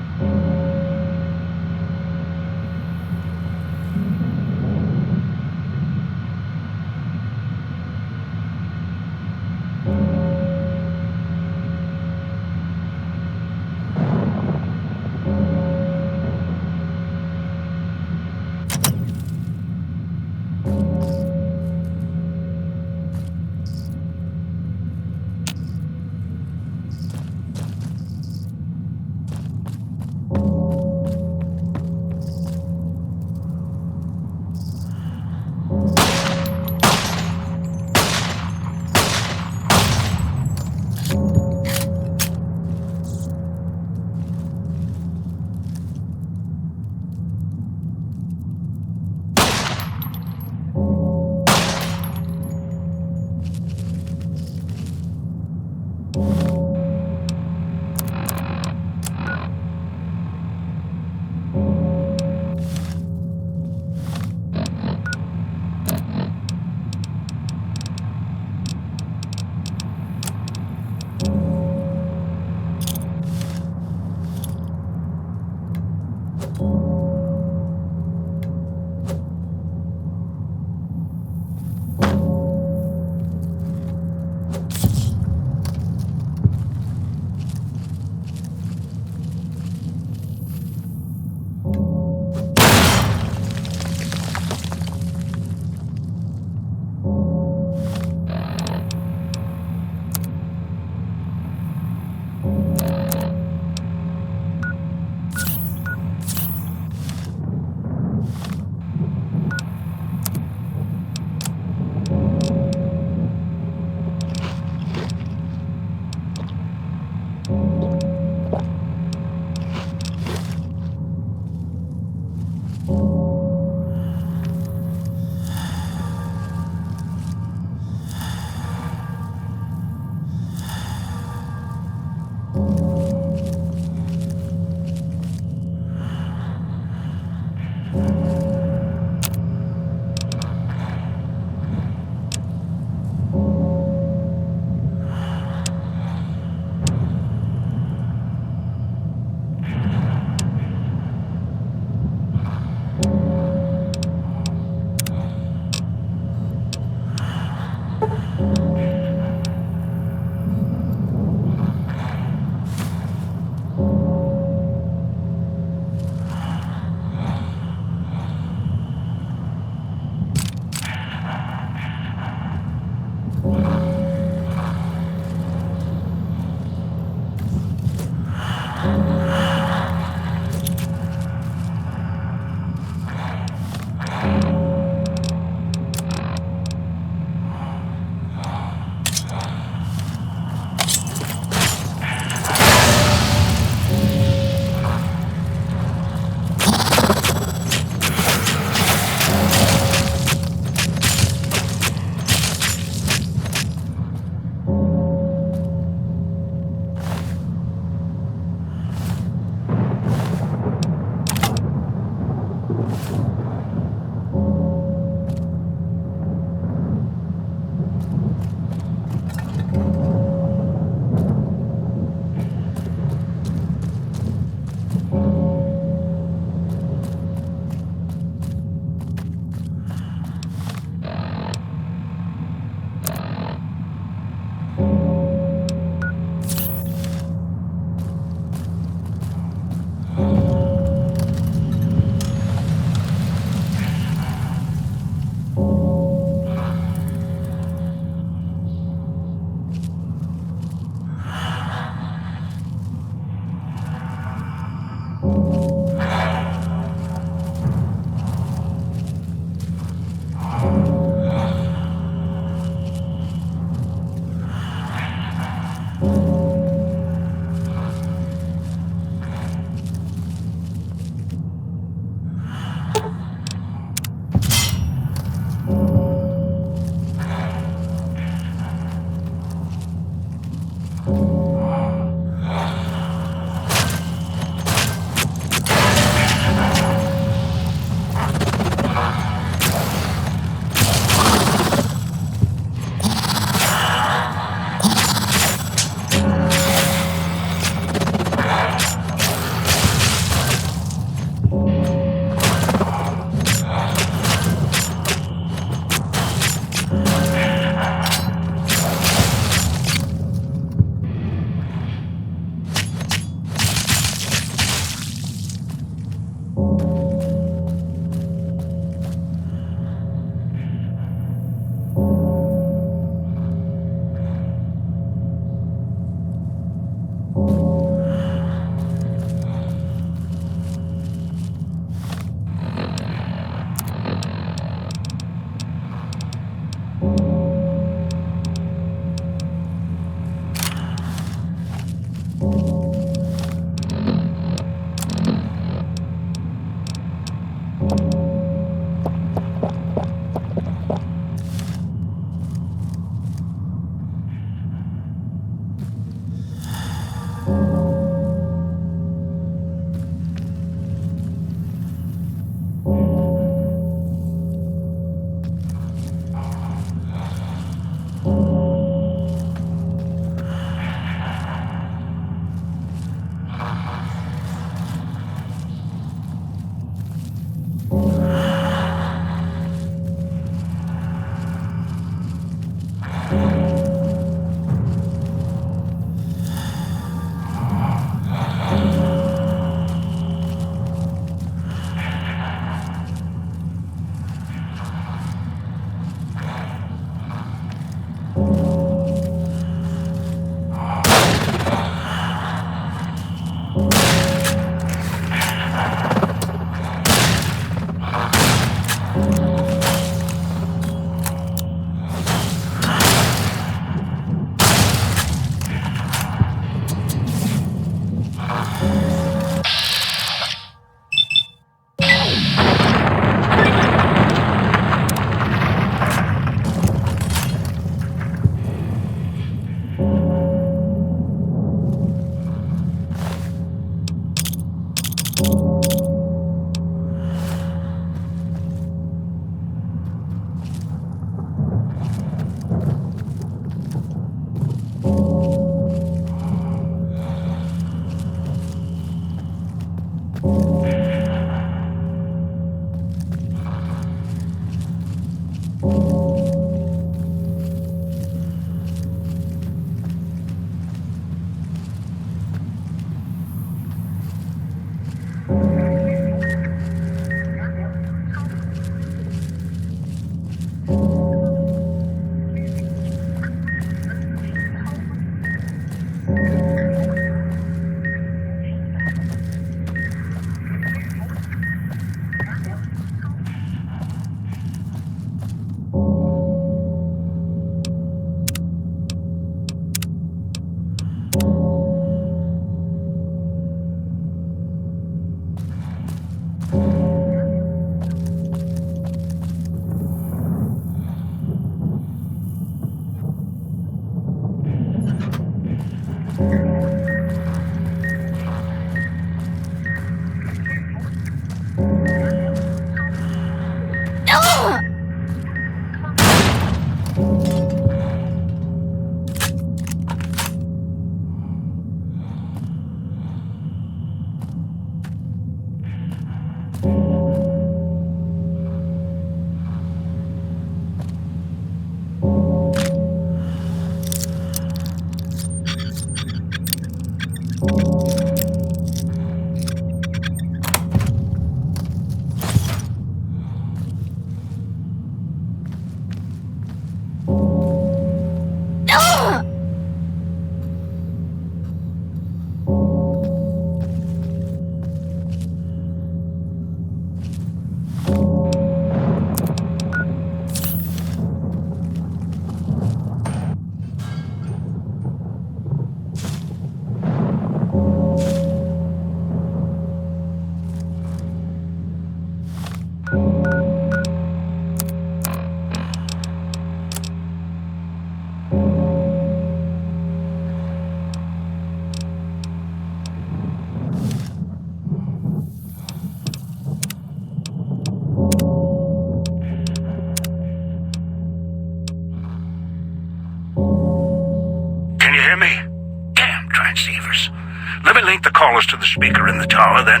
Let me link the callers to the speaker in the tower, then...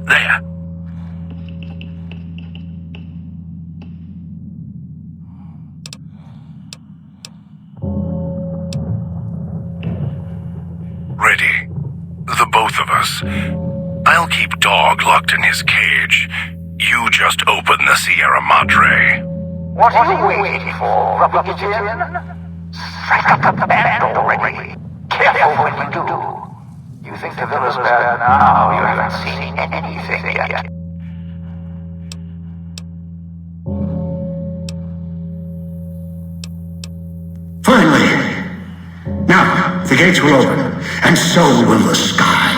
There. Ready. The both of us. I'll keep Dog locked in his cage. You just open the Sierra Madre. What are you waiting for, Rubber Jim? Strike up the band already. Careful when you do. You think the villa's bad now? You haven't seen anything yet. Finally! Now, the gates will open, and so will the skies.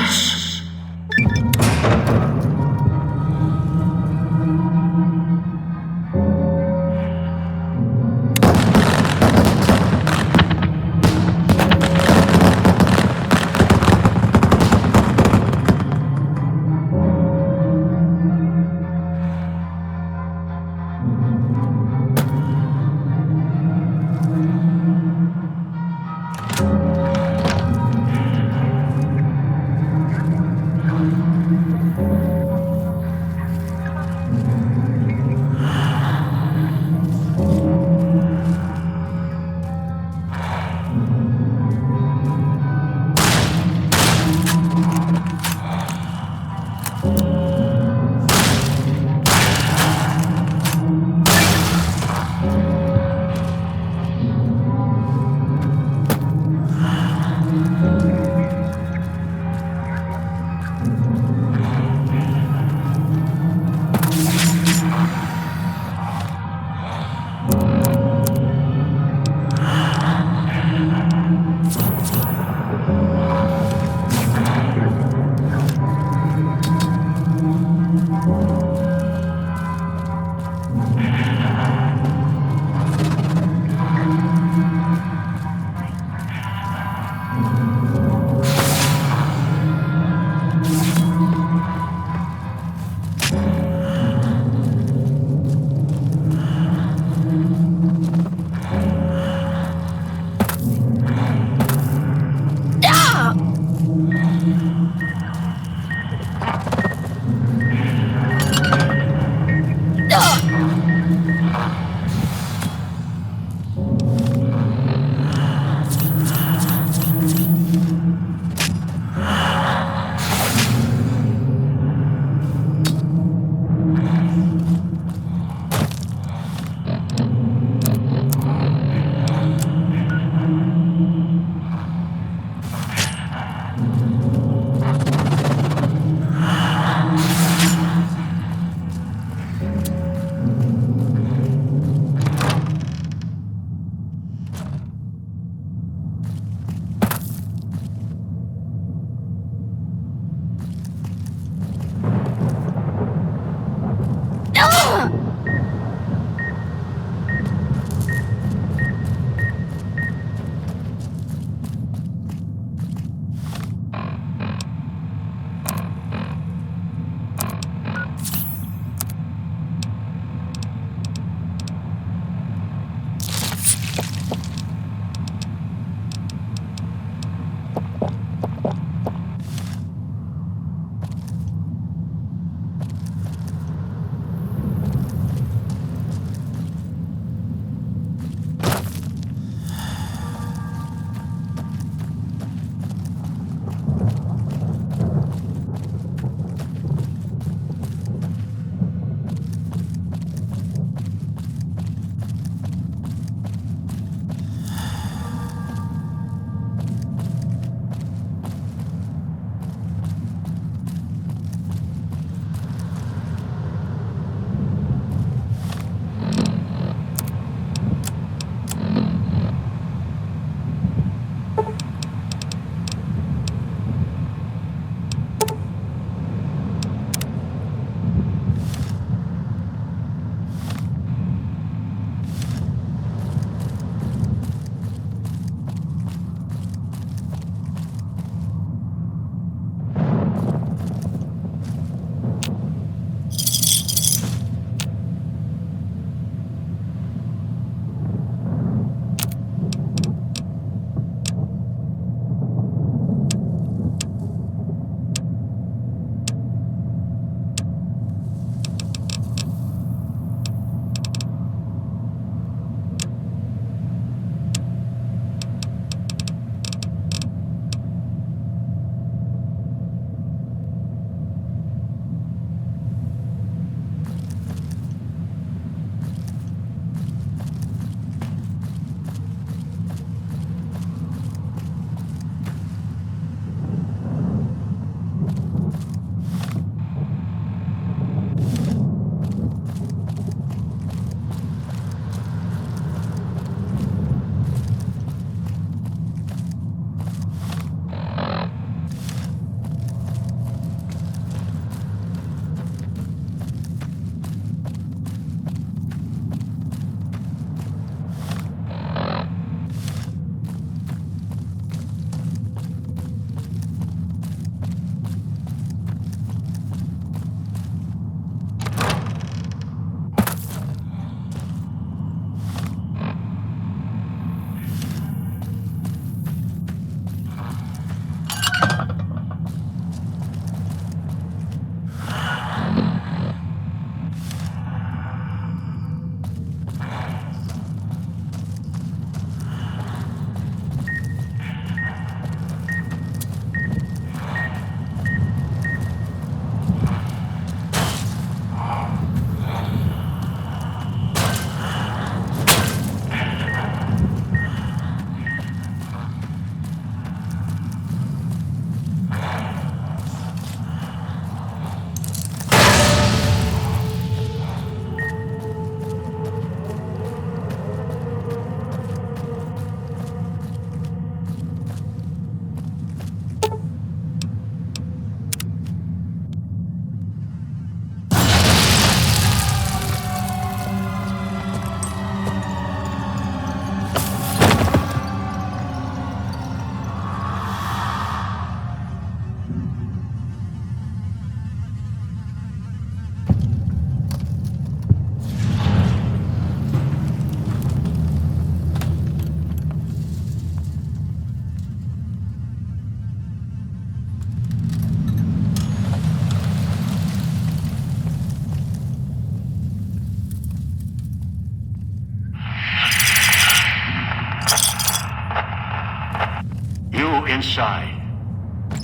inside.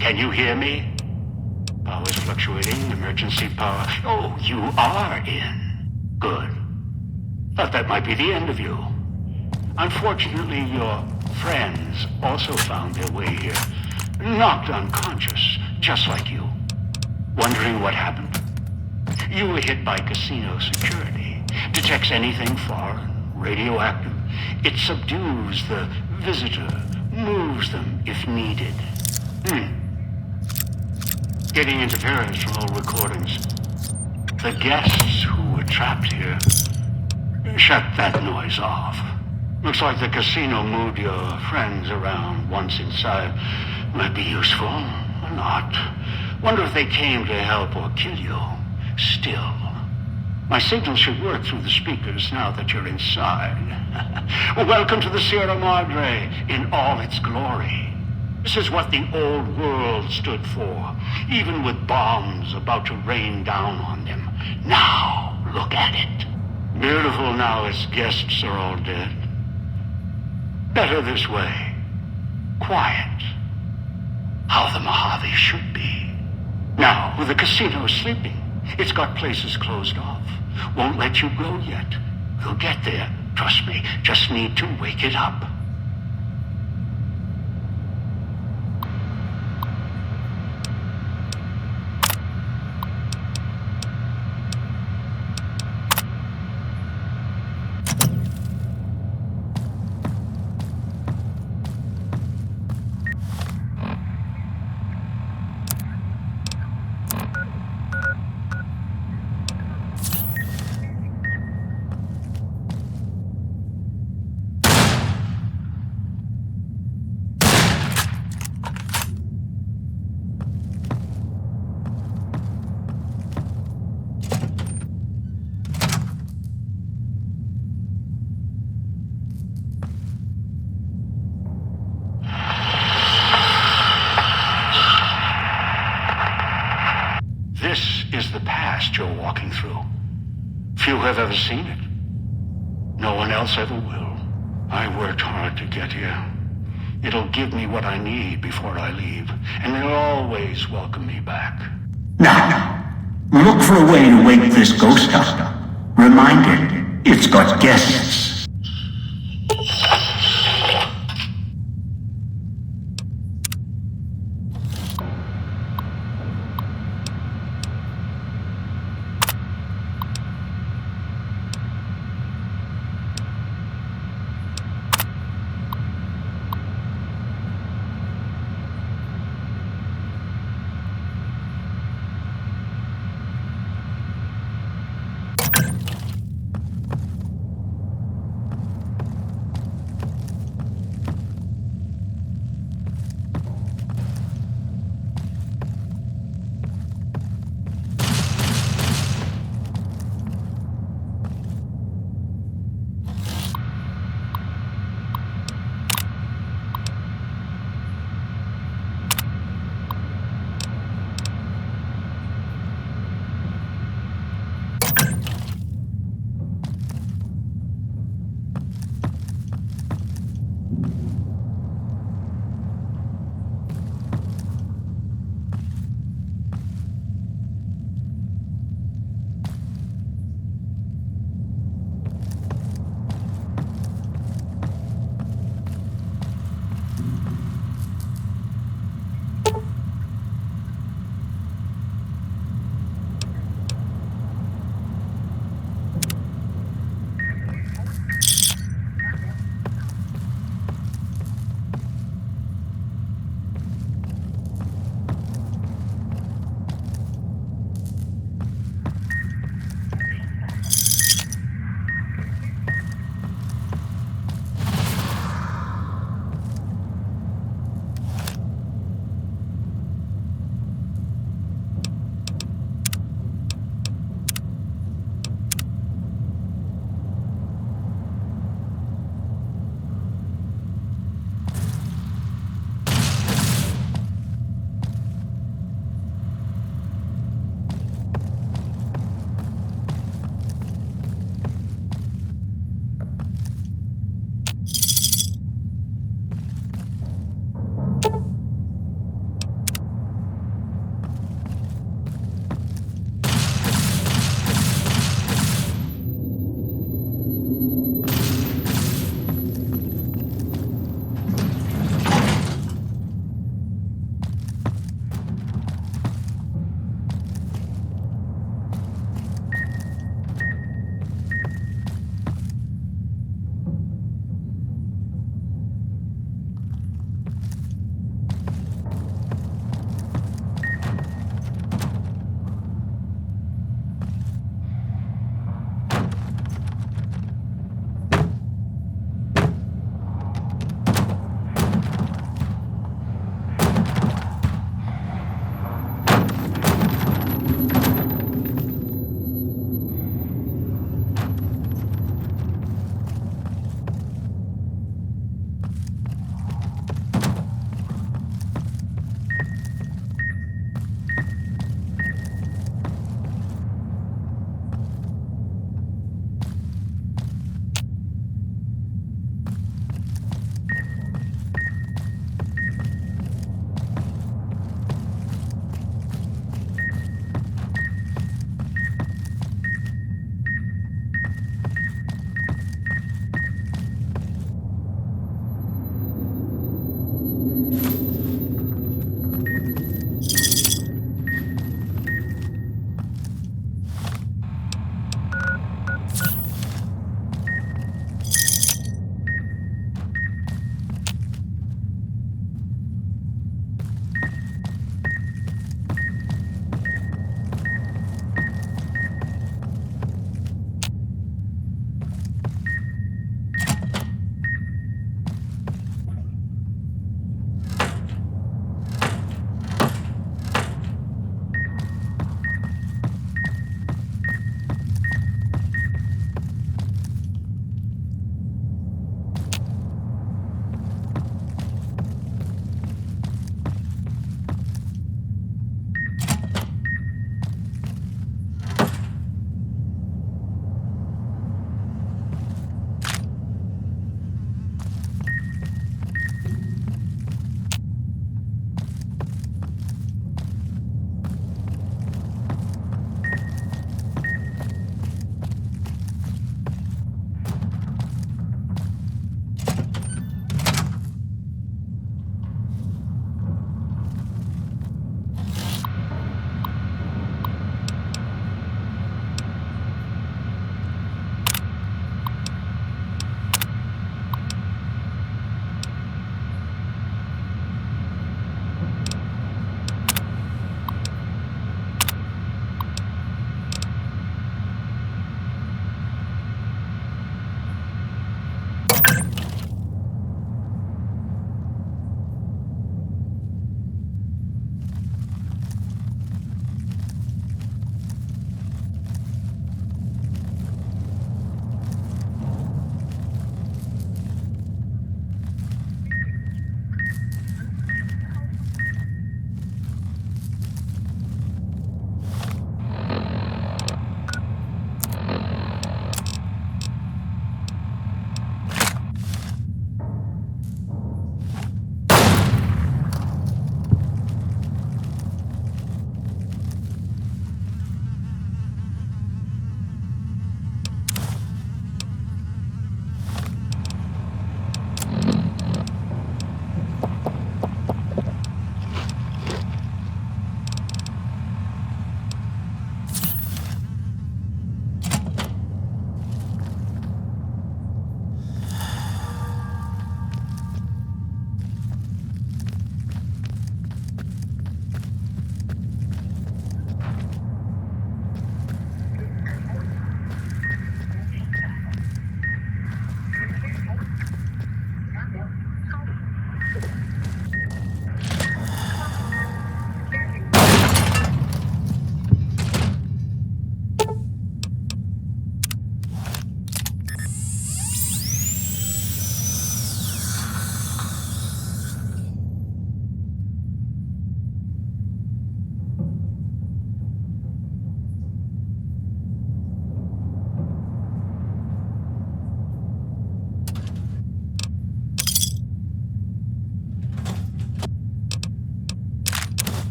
Can you hear me? Power's fluctuating. Emergency power. Oh, you are in. Good. Thought that might be the end of you. Unfortunately, your friends also found their way here. Knocked unconscious, just like you. Wondering what happened? You were hit by casino security. Detects anything foreign, radioactive. It subdues the visitor, moves them if needed. Getting interference from old recordings. The guests who were trapped here shut that noise off. Looks like the casino moved your friends around once inside. Might be useful, or not. Wonder if they came to help or kill you. Still, my signal should work through the speakers now that you're inside. Welcome to the Sierra Madre in all its glory. This is what the old world stood for, even with bombs about to rain down on them. Now, look at it. Beautiful now its guests are all dead. Better this way. Quiet. How the Mojave should be. Now, with the casino sleeping, it's got places closed off. Won't let you go yet. We'll get there. Trust me. Just need to wake it up. This is the past you're walking through. Few have ever seen it. No one else ever will. I worked hard to get here. It'll give me what I need before I leave, and they'll always welcome me back. Now, look for a way to wake this ghost up. Remind it, it's got guests.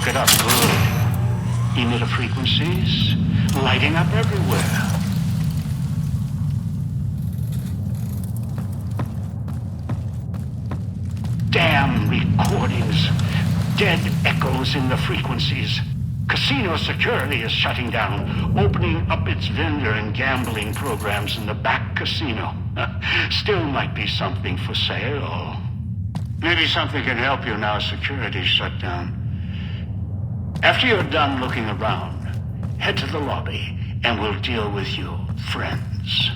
Hook it up good. Emitter frequencies lighting up everywhere. Damn recordings. Dead echoes in the frequencies. Casino security is shutting down, opening up its vendor and gambling programs in the back casino. Still might be something for sale. Maybe something can help you now security's shut down. After you're done looking around, head to the lobby and we'll deal with you, friends.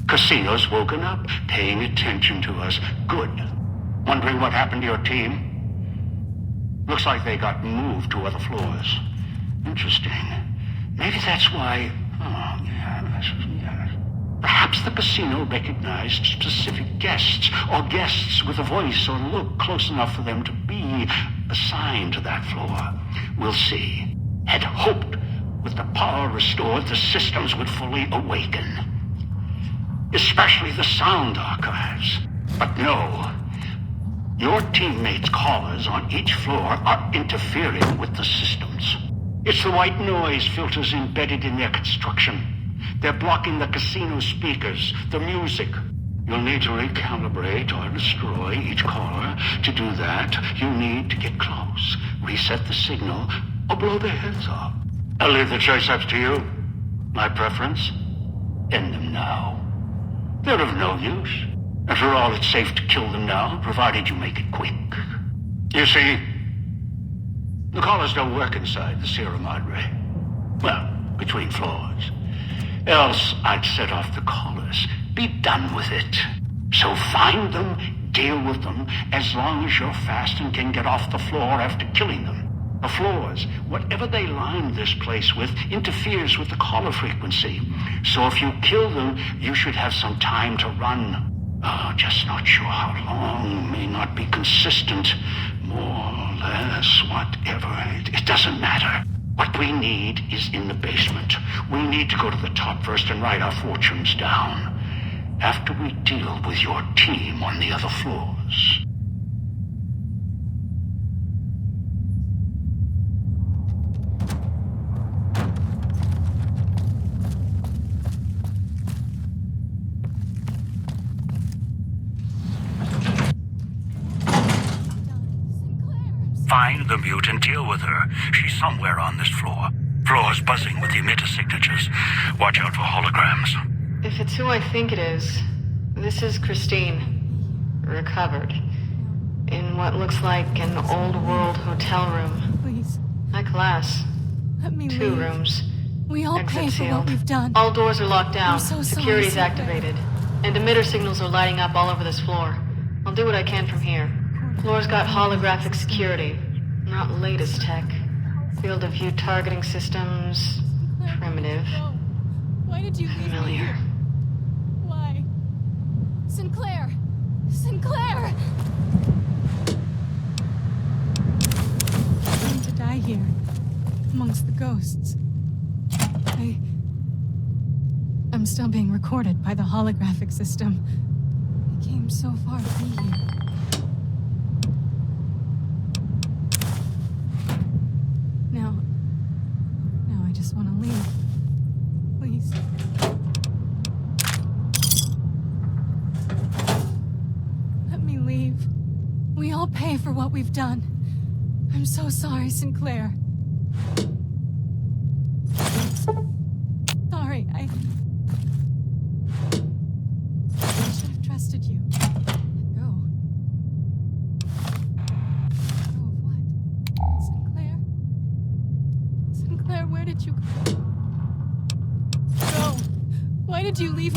Casino's woken up, paying attention to us. Good. Wondering what happened to your team? Looks like they got moved to other floors. Interesting. Maybe that's why... Oh, yes. Perhaps the casino recognized specific guests, or guests with a voice or look close enough for them to be assigned to that floor. We'll see. Had hoped with the power restored, the systems would fully awaken. Especially the sound archives. But no. Your teammates' callers on each floor are interfering with the systems. It's the white noise filters embedded in their construction. They're blocking the casino speakers, the music. You'll need to recalibrate or destroy each caller. To do that, you'll need to get close, reset the signal, or blow their heads off. I'll leave the choice up to you. My preference? End them now. They're of no use. After all, it's safe to kill them now, provided you make it quick. You see, the collars don't work inside the Sierra Madre. Well, between floors. Else I'd set off the collars. Be done with it. So find them, deal with them, as long as you're fast and can get off the floor after killing them. The floors, whatever they line this place with, interferes with the collar frequency. So if you kill them, you should have some time to run. Just not sure how long. May not be consistent. More or less, whatever. It doesn't matter. What we need is in the basement. We need to go to the top first and write our fortunes down. After we deal with your team on the other floors. Find the mute and deal with her. She's somewhere on this floor. Floor's buzzing with emitter signatures. Watch out for holograms. If it's who I think it is, this is Christine. Recovered. In what looks like an old world hotel room. Please. High class. Let me 2 leave. rooms. We all Exit pay for sealed. what we've done. All doors are locked down. I'm so sorry, Security's Sinclair. activated. And emitter signals are lighting up all over this floor. I'll do what I can from here. Floor's got holographic security. Not latest tech. Field of view targeting systems. Primitive. No. Why did you leave me Familiar. here? Why? Sinclair! Sinclair! I'm going to die here, amongst the ghosts. I'm still being recorded by the holographic system. I came so far to be here. Now I just want to leave. Please. Let me leave. We all pay for what we've done. I'm so sorry, Sinclair. Sorry, I should have trusted you. Let go. Let go of what? Sinclair? Sinclair, where did you go? Why did you leave?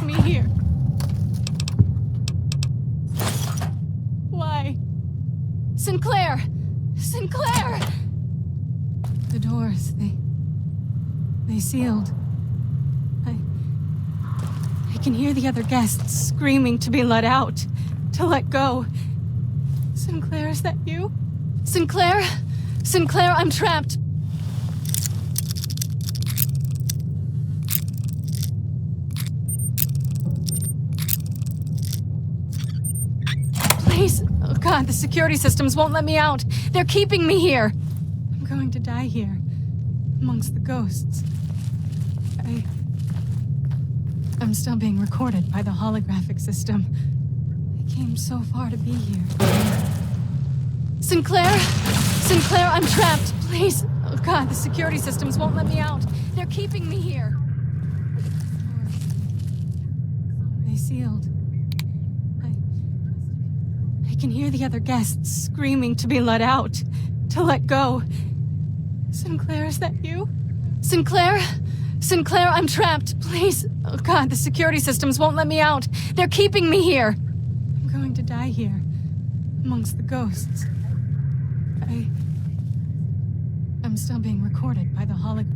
Me here. Why? Sinclair! Sinclair! The doors, they sealed. I can hear the other guests screaming to be let out, to let go. Sinclair, is that you? Sinclair? Sinclair, I'm trapped. Please. Oh God, the security systems won't let me out. They're keeping me here. I'm going to die here, amongst the ghosts. I'm still being recorded by the holographic system. I came so far to be here. Sinclair? Sinclair, I'm trapped. Please. Oh God, the security systems won't let me out. They're keeping me here. They sealed. I can hear the other guests screaming to be let out, to let go. Sinclair, is that you? Sinclair? Sinclair, I'm trapped. Please. Oh God, the security systems won't let me out. They're keeping me here. I'm going to die here, amongst the ghosts. I'm still being recorded by the holographic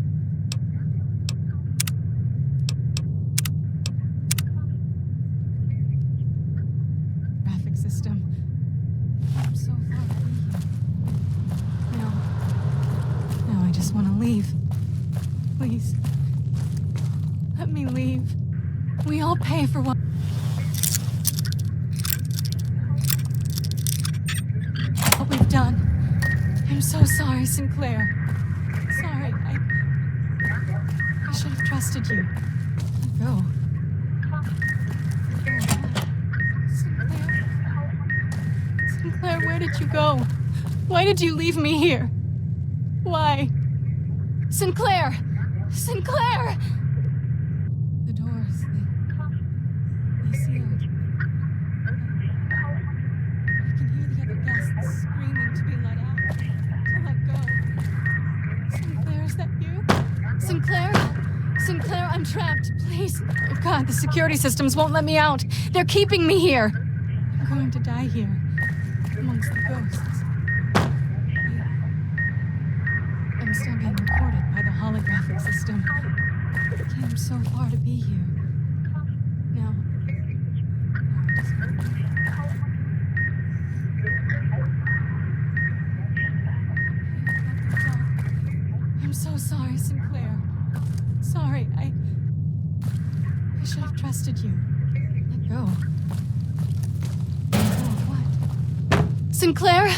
system. I'm so far to be here. Now I just want to leave. Please. Let me leave. We all pay for what... I'm so sorry, Sinclair. Sorry, I should have trusted you. Let go. Sinclair, where did you go? Why did you leave me here? Why? Sinclair! Sinclair! The doors, they sealed. I can hear the other guests screaming to be let out, to let go. Sinclair, is that you? Sinclair? Sinclair, I'm trapped. Please. Oh, God, the security systems won't let me out. They're keeping me here. I'm going to die here, amongst the ghosts. I'm still being recorded by the holographic system. I came so far to be here. Now I just gotta leave. I'm so sorry, Sinclair. Sorry, I should have trusted you. Let go. Oh, what? Sinclair?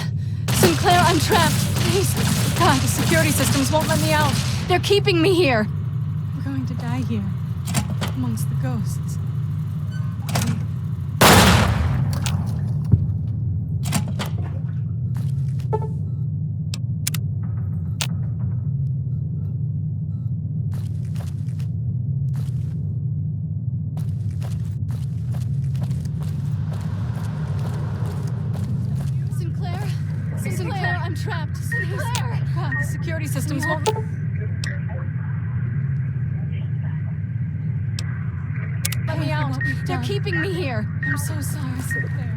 Sinclair, I'm trapped. Please. God, the security systems won't let me out. They're keeping me here. I'm going to die here, amongst the ghosts. Sinclair, I'm trapped. Sinclair! God, the security systems won't... Let me out. They're keeping me here. I'm so sorry, Sinclair.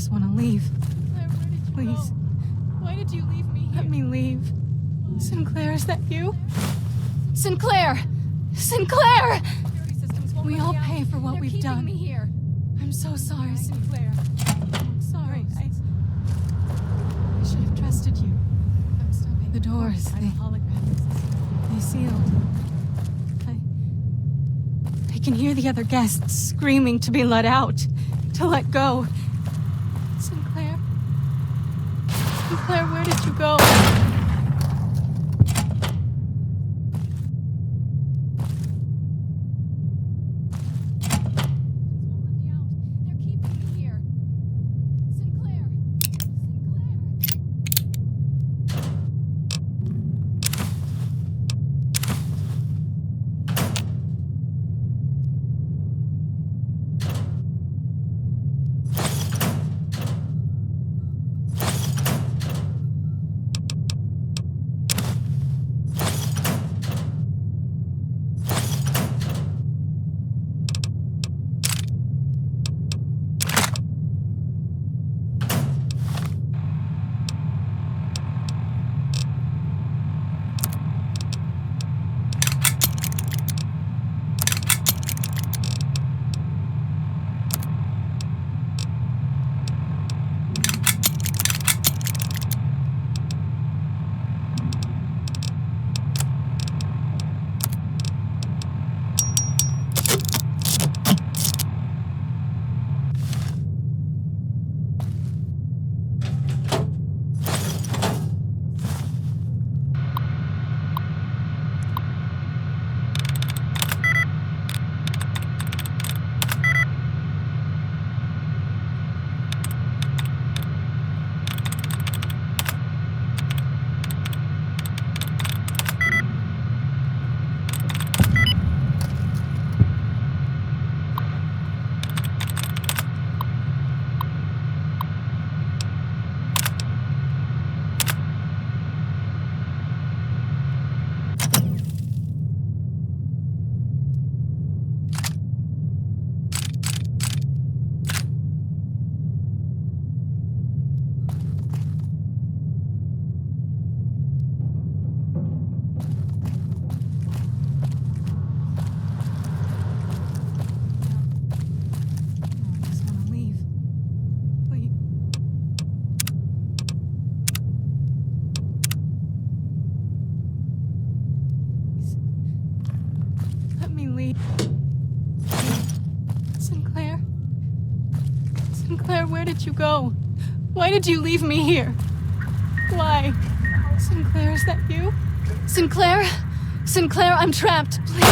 just want to leave. Sinclair, where did you Please. go? Why did you leave me here? Let me leave. Sinclair, is that you? Sinclair! Sinclair! We all pay for what They're we've keeping done. me here. I'm so sorry, Sinclair. I'm sorry. I should have trusted you. The doors, they sealed. I can hear the other guests screaming to be let out, to let go. Sinclair? Sinclair, where did you go? They're keeping me here. Sinclair. Sinclair, where did you go? Why did you leave me here? Why? Sinclair, is that you? Sinclair? Sinclair, I'm trapped. Please.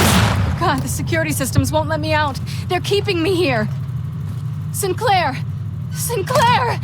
God, the security systems won't let me out. They're keeping me here. Sinclair! Sinclair!